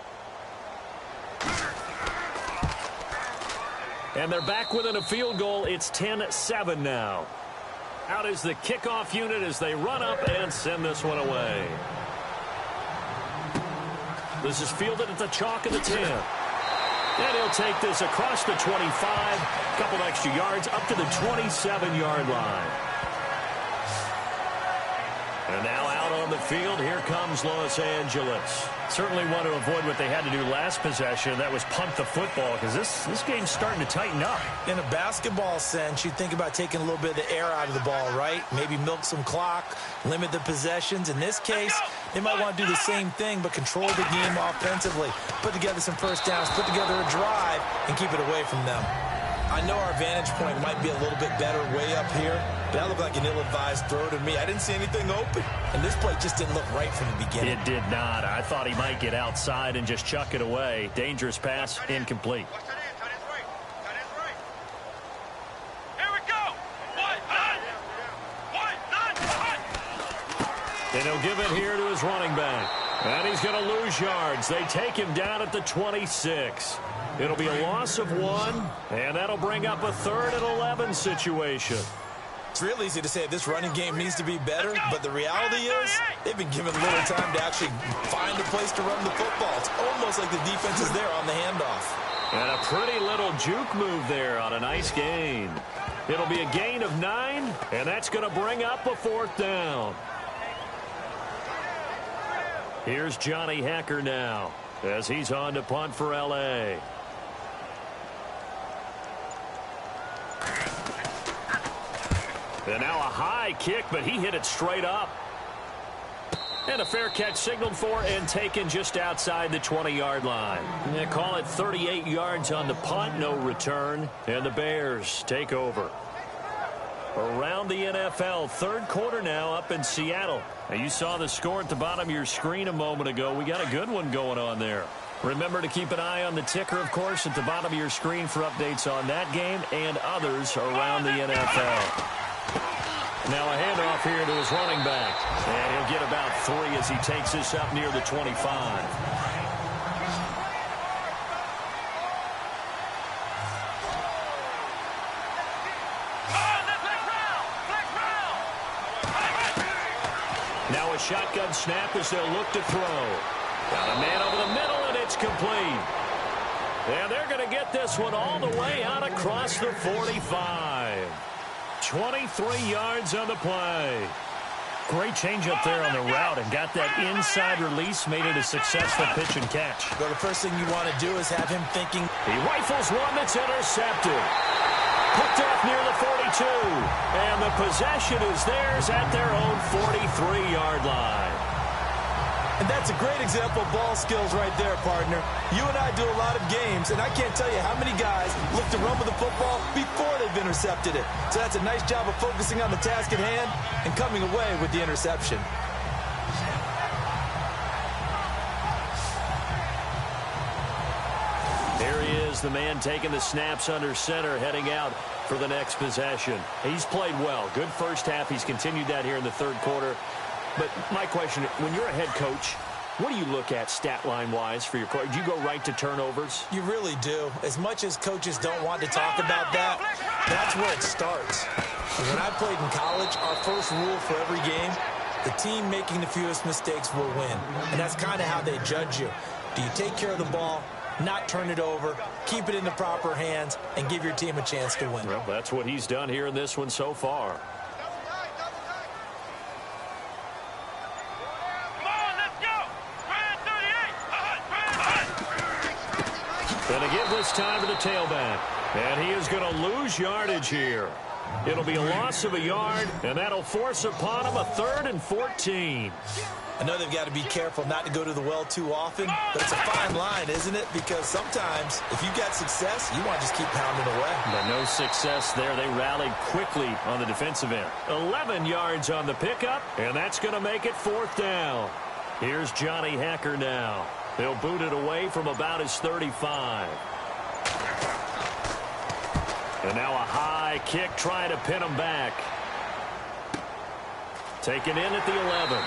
And they're back within a field goal. It's 10-7 now. Out is the kickoff unit as they run up and send this one away. This is fielded at the chalk of the 10. And he'll take this across the 25. A couple extra yards up to the 27-yard line. And now out on the field, here comes Los Angeles. Certainly want to avoid what they had to do last possession. That was punt the football, because this game's starting to tighten up. In a basketball sense, you think about taking a little bit of the air out of the ball, right? Maybe milk some clock, limit the possessions. In this case, they might want to do the same thing, but control the game offensively. Put together some first downs, put together a drive, and keep it away from them. I know our vantage point might be a little bit better way up here, but that looked like an ill-advised throw to me. I didn't see anything open, and this play just didn't look right from the beginning. It did not. I thought he might get outside and just chuck it away. Dangerous pass, incomplete. Here we go. And he'll give it here to his running back. And he's going to lose yards. They take him down at the 26. It'll be a loss of 1, and that'll bring up a 3rd and 11 situation. It's real easy to say this running game needs to be better, but the reality is they've been given little time to actually find a place to run the football. It's almost like the defense is there on the handoff. And a pretty little juke move there on a nice gain. It'll be a gain of 9, and that's going to bring up a 4th down. Here's Johnny Hacker now as he's on to punt for L.A. And now a high kick, but he hit it straight up. And a fair catch signaled for and taken just outside the 20-yard line. They call it 38 yards on the punt, no return, and the Bears take over. Around the NFL, 3rd quarter now up in Seattle. Now you saw the score at the bottom of your screen a moment ago. We got a good one going on there. Remember to keep an eye on the ticker, of course, at the bottom of your screen for updates on that game and others around the NFL. Now a handoff here to his running back. And he'll get about 3 as he takes this up near the 25. Now a shotgun snap as they'll look to throw. Got a man over the middle, and it's complete. And they're going to get this one all the way out across the 45. 23 yards on the play. Great change up there on the route and got that inside release, made it a successful pitch and catch. Well, the first thing you want to do is have him thinking. He rifles one that's intercepted. Picked off near the 42. And the possession is theirs at their own 43-yard line. And that's a great example of ball skills right there, partner. You and I do a lot of games, and I can't tell you how many guys look to run with the football before they've intercepted it. So that's a nice job of focusing on the task at hand and coming away with the interception. Here he is, the man taking the snaps under center, heading out for the next possession. He's played well. Good first half. He's continued that here in the 3rd quarter. But my question, when you're a head coach, What do you look at stat line-wise for your coach? Do you go right to turnovers? You really do. As much as coaches don't want to talk about that, that's where it starts. When I played in college, our first rule for every game, the team making the fewest mistakes will win. And that's kind of how they judge you. Do you take care of the ball, not turn it over, keep it in the proper hands, and give your team a chance to win? Well, that's what he's done here in this one so far. Going to give this time to the tailback. And he is going to lose yardage here. It'll be a loss of a yard, and that'll force upon him a 3rd and 14. I know they've got to be careful not to go to the well too often, but it's a fine line, isn't it? Because sometimes, if you've got success, you want to just keep pounding away. But no success there. They rallied quickly on the defensive end. 11 yards on the pickup, and that's going to make it 4th down. Here's Johnny Hacker now. They'll boot it away from about his 35. And now a high kick trying to pin him back. Taken in at the 11.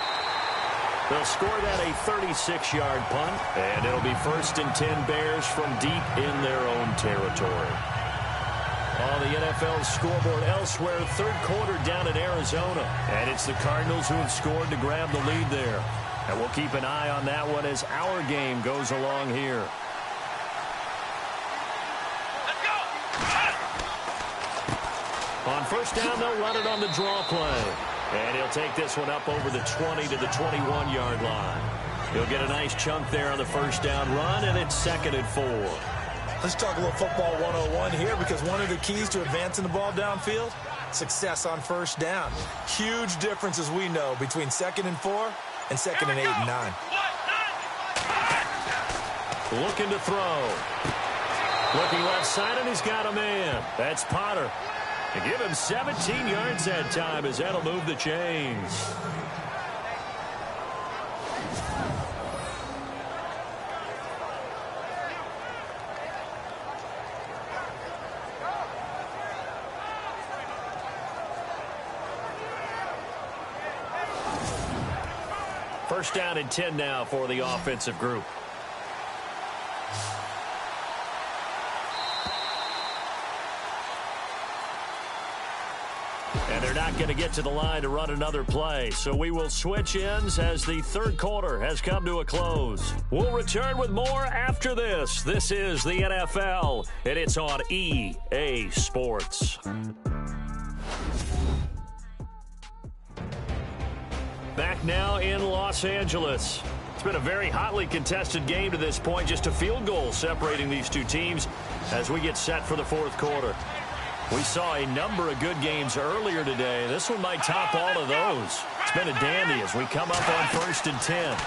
They'll score that a 36-yard punt, and it'll be 1st and 10 Bears from deep in their own territory. On the NFL scoreboard elsewhere, 3rd quarter down in Arizona. And it's the Cardinals who have scored to grab the lead there. And we'll keep an eye on that one as our game goes along here. Let's go! On 1st down, they'll run it on the draw play. And he'll take this one up over the 20 to the 21-yard line. He'll get a nice chunk there on the 1st down run, and it's 2nd and 4. Let's talk a little football 101 here, because one of the keys to advancing the ball downfield, success on 1st down. Huge difference, as we know, between 2nd and 4 and 2nd and 8 and 9. Looking to throw. Looking left side, and he's got a man. That's Potter. To give him 17 yards that time, as that'll move the chains. First down and 10 now for the offensive group. And they're not going to get to the line to run another play. So we will switch ends as the 3rd quarter has come to a close. We'll return with more after this. This is the NFL, and it's on EA Sports. Back now in Los Angeles. It's been a very hotly contested game to this point. Just a field goal separating these two teams as we get set for the 4th quarter. We saw a number of good games earlier today. This one might top all of those. It's been a dandy as we come up on 1st and 10.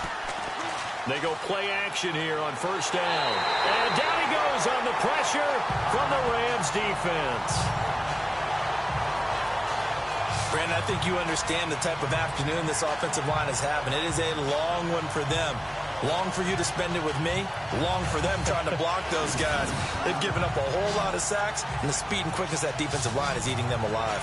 They go play action here on 1st down. And down he goes on the pressure from the Rams defense. Brandon, I think you understand the type of afternoon this offensive line is having. It is a long one for them. Long for you to spend it with me. Long for them trying to block those guys. They've given up a whole lot of sacks, and the speed and quickness of that defensive line is eating them alive.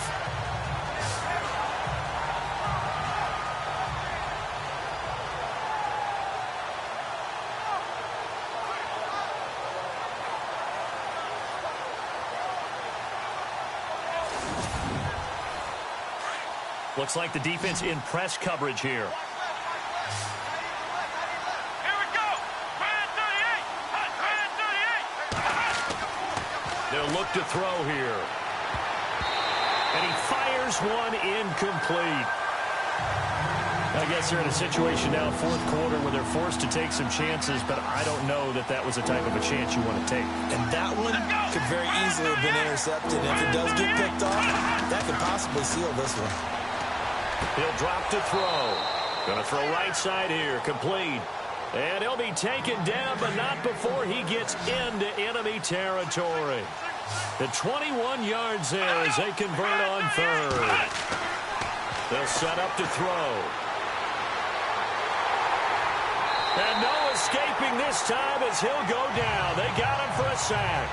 Looks like the defense in press coverage here. They'll look to throw here. And he fires one incomplete. I guess they're in a situation now, 4th quarter, where they're forced to take some chances, but I don't know that that was the type of a chance you want to take. And that one could very easily have been intercepted. And if it does get picked off, that could possibly seal this one. He'll drop to throw. Going to throw right side here, complete. And he'll be taken down, but not before he gets into enemy territory. The 21 yards there as they convert on 3rd. They'll set up to throw. And no escaping this time as he'll go down. They got him for a sack.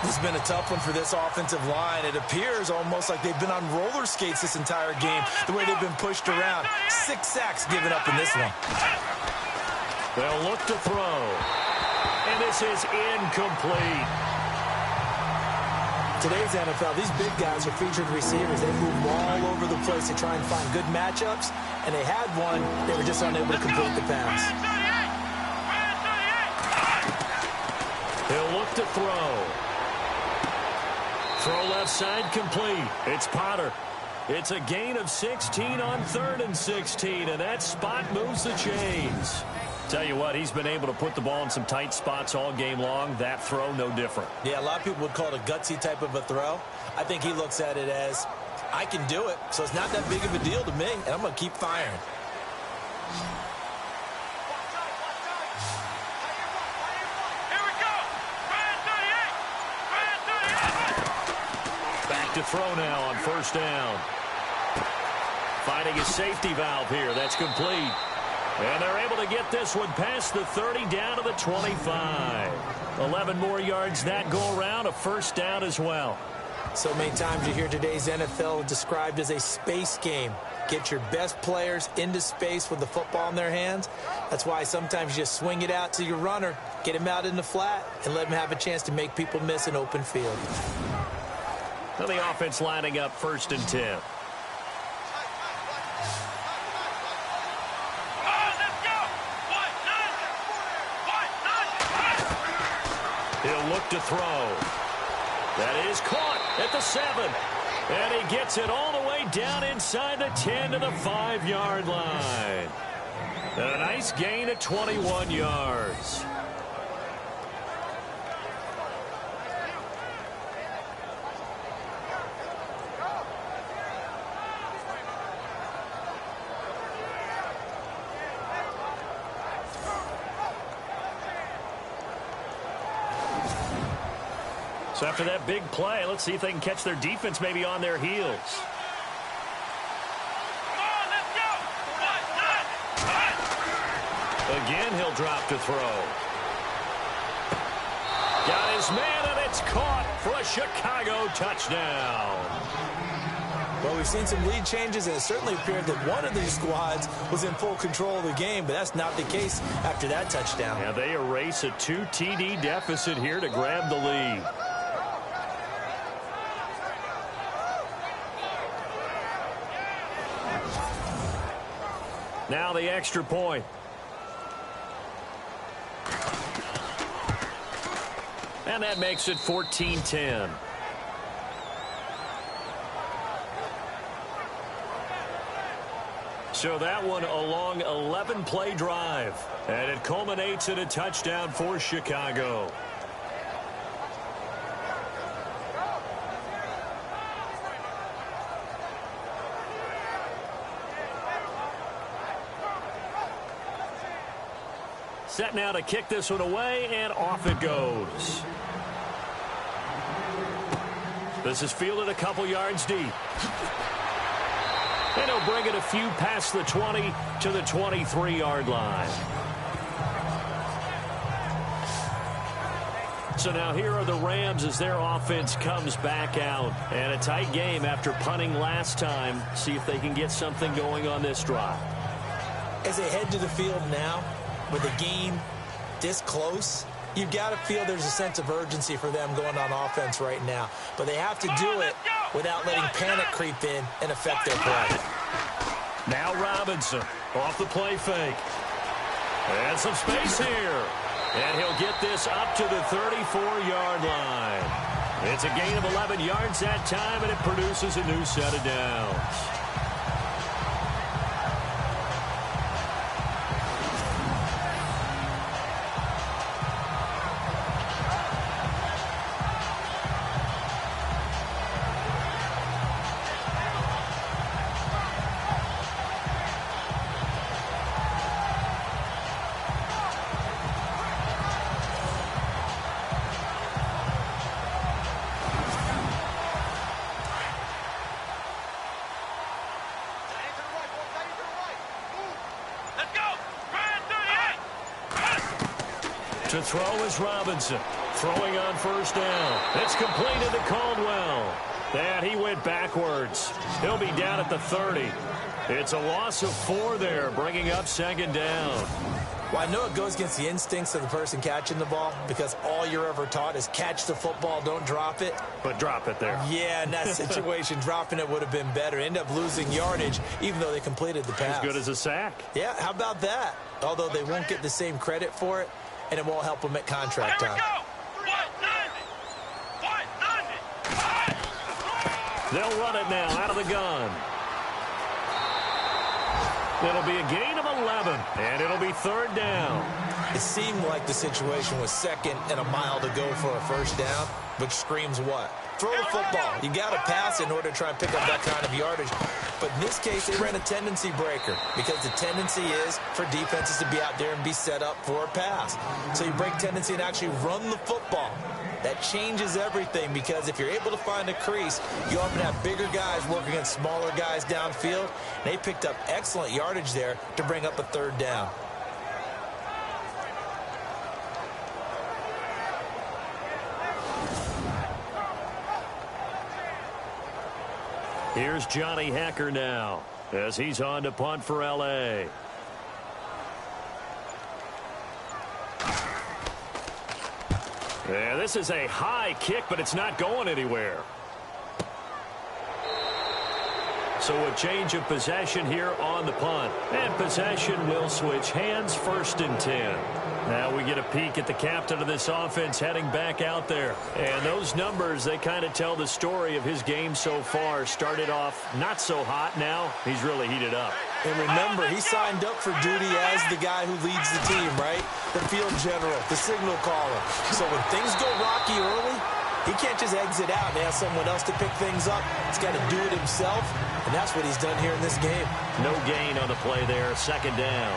This has been a tough one for this offensive line. It appears almost like they've been on roller skates this entire game, the way they've been pushed around. 6 sacks given up in this one. They'll look to throw. And this is incomplete. Today's NFL, these big guys are featured receivers. They move all over the place to try and find good matchups, and they had one. They were just unable to complete the pass. He'll look to throw. Throw left side complete. It's Potter. It's a gain of 16 on 3rd and 16, and that spot moves the chains. Tell you what, he's been able to put the ball in some tight spots all game long. That throw, no different. Yeah, a lot of people would call it a gutsy type of a throw. I think he looks at it as, I can do it, so it's not that big of a deal to me, and I'm going to keep firing. Here we go. Ryan 38. Back to throw now on 1st down. Finding a safety valve here. That's complete. And they're able to get this one past the 30 down to the 25. 11 more yards that go around, a 1st down as well. So many times you hear today's NFL described as a space game. Get your best players into space with the football in their hands. That's why sometimes you just swing it out to your runner, get him out in the flat, and let him have a chance to make people miss an open field. So the offense lining up 1st and 10. He'll look to throw. That is caught at the 7. And he gets it all the way down inside the 10 to the 5-yard line. And a nice gain of 21 yards. So after that big play, let's see if they can catch their defense maybe on their heels. Again, he'll drop to throw. Got his man, and it's caught for a Chicago touchdown. Well, we've seen some lead changes, and it certainly appeared that one of these squads was in full control of the game, but that's not the case after that touchdown. Yeah, they erase a 2 TD deficit here to grab the lead. Now the extra point. And that makes it 14-10. So that one a long 11-play drive. And it culminates in a touchdown for Chicago. Set now to kick this one away, and off it goes. This is fielded a couple yards deep. And he'll bring it a few past the 20 to the 23-yard line. So now here are the Rams as their offense comes back out. And a tight game after punting last time. See if they can get something going on this drive. As they head to the field now, with the game this close, you've got to feel there's a sense of urgency for them going on offense right now. But they have to do it without letting panic creep in and affect their play. Now Robinson off the play fake. And some space here. And he'll get this up to the 34-yard line. It's a gain of 11 yards that time, and it produces a new set of downs. To throw is Robinson. Throwing on 1st down. It's completed to Caldwell. And he went backwards. He'll be down at the 30. It's a loss of 4 there, bringing up 2nd down. Well, I know it goes against the instincts of the person catching the ball because all you're ever taught is catch the football, don't drop it. But drop it there. Yeah, in that situation, dropping it would have been better. End up losing yardage, even though they completed the pass. As good as a sack. Yeah, how about that? Although they won't get the same credit for it, and it won't help them at contract time. They'll run it now out of the gun. It'll be a gain of 11, and it'll be 3rd down. It seemed like the situation was 2nd and a mile to go for a first down, which screams what? Throw the football. You got to pass in order to try and pick up that kind of yardage. But in this case, they ran a tendency breaker because the tendency is for defenses to be out there and be set up for a pass. So you break tendency and actually run the football. That changes everything because if you're able to find a crease, you often have bigger guys working against smaller guys downfield. They picked up excellent yardage there to bring up a 3rd down. Here's Johnny Hacker now as he's on to punt for L.A. Yeah, this is a high kick, but it's not going anywhere. So a change of possession here on the punt. And possession will switch hands, 1st and 10. Now we get a peek at the captain of this offense heading back out there. And those numbers, they kind of tell the story of his game so far. Started off not so hot. Now he's really heated up. And remember, he signed up for duty as the guy who leads the team, right? The field general, the signal caller. So when things go rocky early, he can't just exit out and ask someone else to pick things up. He's got to do it himself, and that's what he's done here in this game. No gain on the play there, 2nd down.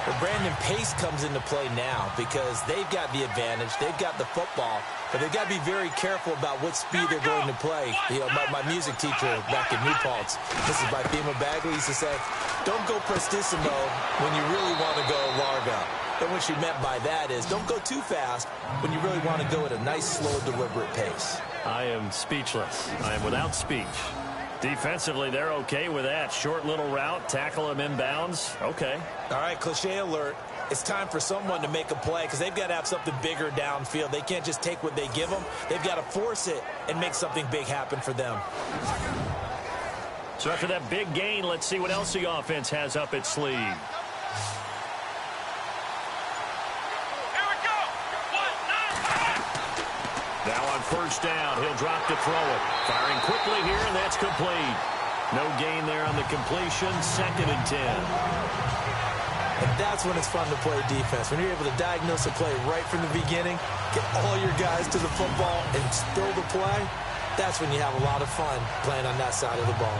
Well, Brandon, pace comes into play now because they've got the advantage. They've got the football, but they've got to be very careful about what speed they're going to play. You know, my music teacher back in New Paltz, this is by Fema Bagley, used to say, don't go prestissimo when you really want to go largo. And what she meant by that is don't go too fast when you really want to go at a nice, slow, deliberate pace. I am speechless. I am without speech. Defensively, they're okay with that. Short little route, tackle him inbounds. Okay. All right, cliche alert. It's time for someone to make a play because they've got to have something bigger downfield. They can't just take what they give them. They've got to force it and make something big happen for them. So after that big gain, let's see what else the offense has up its sleeve. Now on 1st down, he'll drop to throw it. Firing quickly here, and that's complete. No gain there on the completion, 2nd and 10. And that's when it's fun to play defense. When you're able to diagnose a play right from the beginning, get all your guys to the football, and spill the play, that's when you have a lot of fun playing on that side of the ball.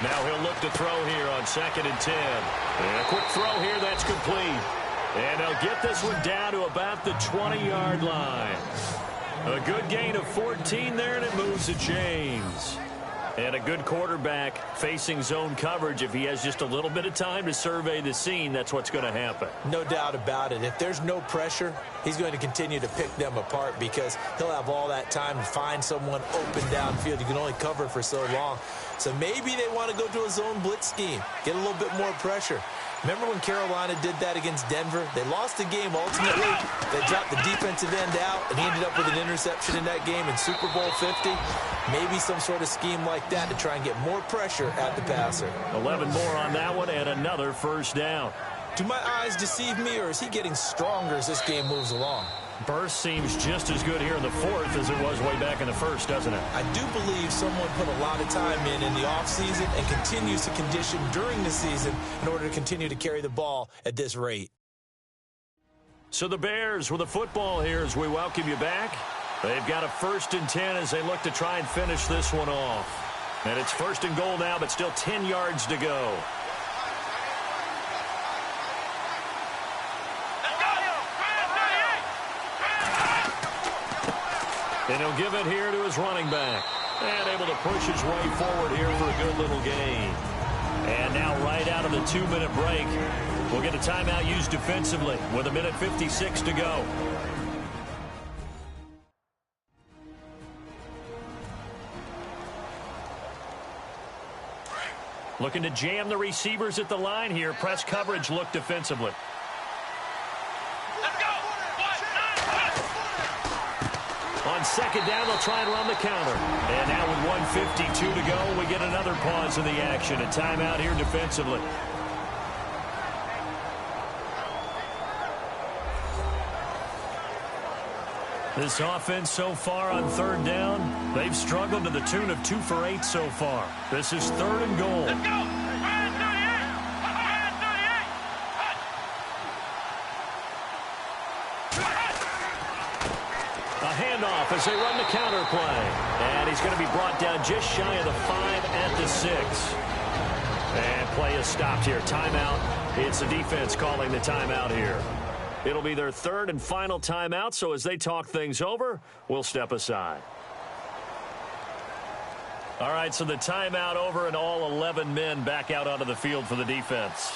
Now he'll look to throw here on 2nd and 10. And a quick throw here, that's complete. And they'll get this one down to about the 20-yard line. A good gain of 14 there, and it moves the chains. And a good quarterback facing zone coverage. If he has just a little bit of time to survey the scene, that's what's going to happen. No doubt about it. If there's no pressure, he's going to continue to pick them apart because he'll have all that time to find someone open downfield. You can only cover for so long. So maybe they want to go to a zone blitz scheme, get a little bit more pressure. Remember when Carolina did that against Denver? They lost the game ultimately. They dropped the defensive end out, and he ended up with an interception in that game in Super Bowl 50. Maybe some sort of scheme like that to try and get more pressure at the passer. 11 more on that one, and another 1st down. Do my eyes deceive me, or is he getting stronger as this game moves along? Burst seems just as good here in the 4th as it was way back in the 1st, doesn't it? I do believe someone put a lot of time in the offseason and continues to condition during the season in order to continue to carry the ball at this rate. So the Bears with the football here as we welcome you back. They've got a 1st and 10 as they look to try and finish this one off. And it's 1st and goal now, but still 10 yards to go. And he'll give it here to his running back. And able to push his way forward here for a good little gain. And now right out of the 2-minute break, we'll get a timeout used defensively with 1:56 to go. Looking to jam the receivers at the line here. Press coverage look defensively. Let's go. On second down, they'll try and run the counter. And now with 1:52 to go, we get another pause in the action. A timeout here defensively. This offense so far on third down, they've struggled to the tune of 2 for 8 so far. This is 3rd and goal. Let's go. A handoff as they run the counter play. And he's going to be brought down just shy of the 5 at the 6. And play is stopped here. Timeout. It's the defense calling the timeout here. It'll be their 3rd and final timeout, so as they talk things over, we'll step aside. All right, so the timeout over and all 11 men back out onto the field for the defense.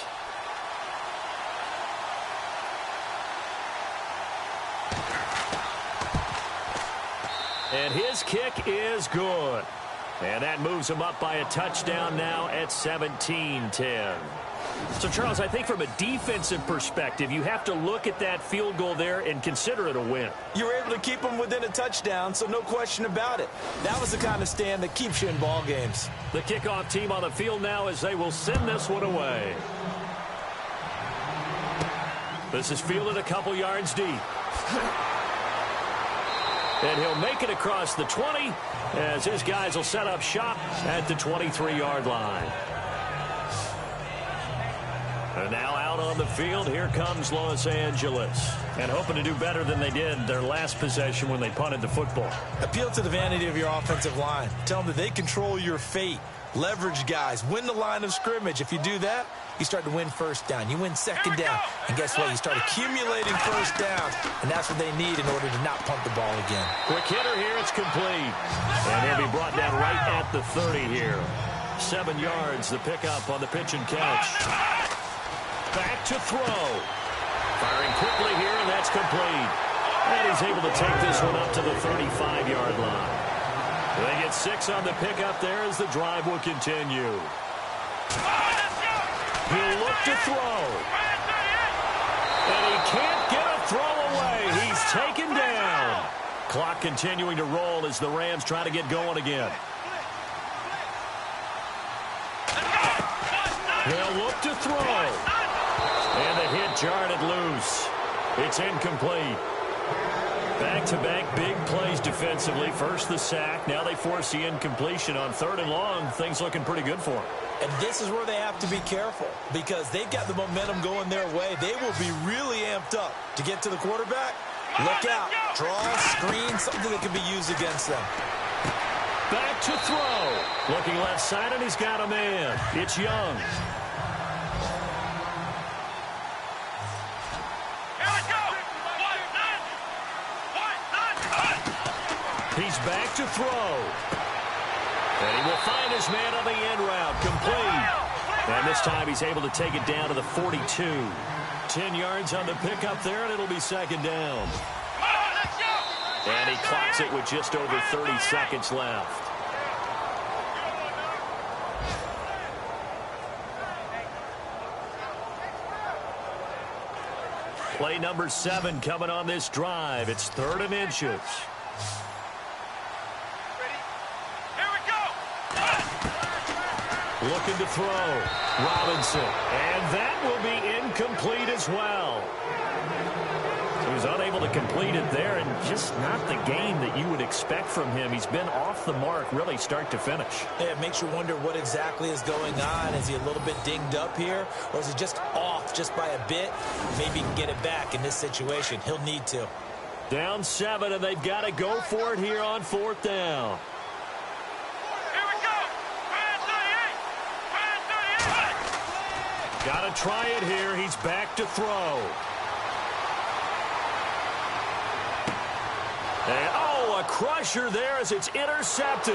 And his kick is good. And that moves him up by a touchdown now at 17-10. So, Charles, I think from a defensive perspective, you have to look at that field goal there and consider it a win. You were able to keep them within a touchdown, so no question about it. That was the kind of stand that keeps you in ball games. The kickoff team on the field now as they will send this one away. This is fielded a couple yards deep. And he'll make it across the 20 as his guys will set up shop at the 23-yard line. And now out on the field, here comes Los Angeles. And hoping to do better than they did their last possession when they punted the football. Appeal to the vanity of your offensive line. Tell them that they control your fate. Leverage guys. Win the line of scrimmage. If you do that, you start to win first down. You win second down. And guess what? You start accumulating first downs. And that's what they need in order to not punt the ball again. Quick hitter here. It's complete. And he'll be brought down right at the 30 here. 7 yards, the pickup on the pitch and catch. Back to throw. Firing quickly here, and that's complete. And he's able to take this one up to the 35-yard line. They get 6 on the pickup there as the drive will continue. He'll look to throw. And he can't get a throw away. He's taken down. Clock continuing to roll as the Rams try to get going again. They'll look to throw. And the hit jarred it loose. It's incomplete. Back-to-back big plays defensively. First the sack. Now they force the incompletion on 3rd and long. Things looking pretty good for them. And this is where they have to be careful because they've got the momentum going their way. They will be really amped up to get to the quarterback. Look out. Draw, screen, something that can be used against them. Back to throw. Looking left side, and he's got a man. It's Young. He's back to throw. And he will find his man on the end route. Complete. And this time he's able to take it down to the 42. 10 yards on the pickup there, and it'll be 2nd down. And he clocks it with just over 30 seconds left. Play number 7 coming on this drive. It's 3rd and inches. Looking to throw. Robinson. And that will be incomplete as well. So he's unable to complete it there, and just not the game that you would expect from him. He's been off the mark really start to finish. Yeah, it makes you wonder what exactly is going on. Is he a little bit dinged up here, or is he just off just by a bit? Maybe he can get it back in this situation. He'll need to. Down 7, and they've got to go for it here on 4th down. Got to try it here. He's back to throw. And, a crusher there as it's intercepted.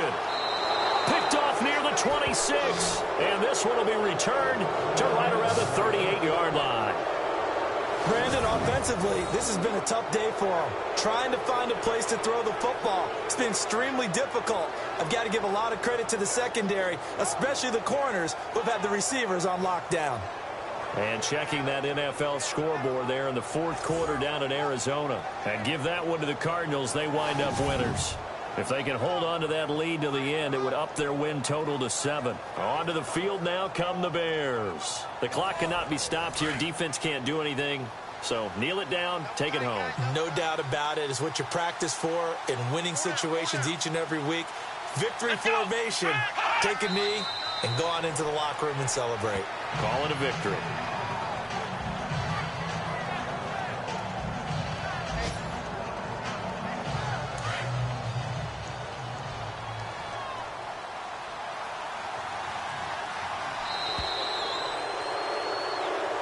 Picked off near the 26. And this one will be returned to right around the 38-yard line. Brandon, offensively, this has been a tough day for him. Trying to find a place to throw the football. It's been extremely difficult. I've got to give a lot of credit to the secondary, especially the corners who have had the receivers on lockdown. And checking that NFL scoreboard there in the fourth quarter down in Arizona. And give that one to the Cardinals. They wind up winners. If they can hold on to that lead to the end, it would up their win total to 7. Onto the field now come the Bears. The clock cannot be stopped here. Defense can't do anything. So kneel it down, take it home. No doubt about it. It's what you practice for in winning situations each and every week. Victory formation. Take a knee and go on into the locker room and celebrate. Call it a victory.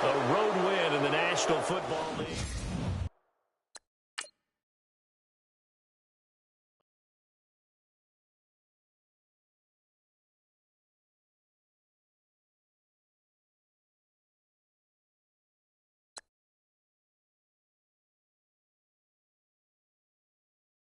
A road win in the National Football League.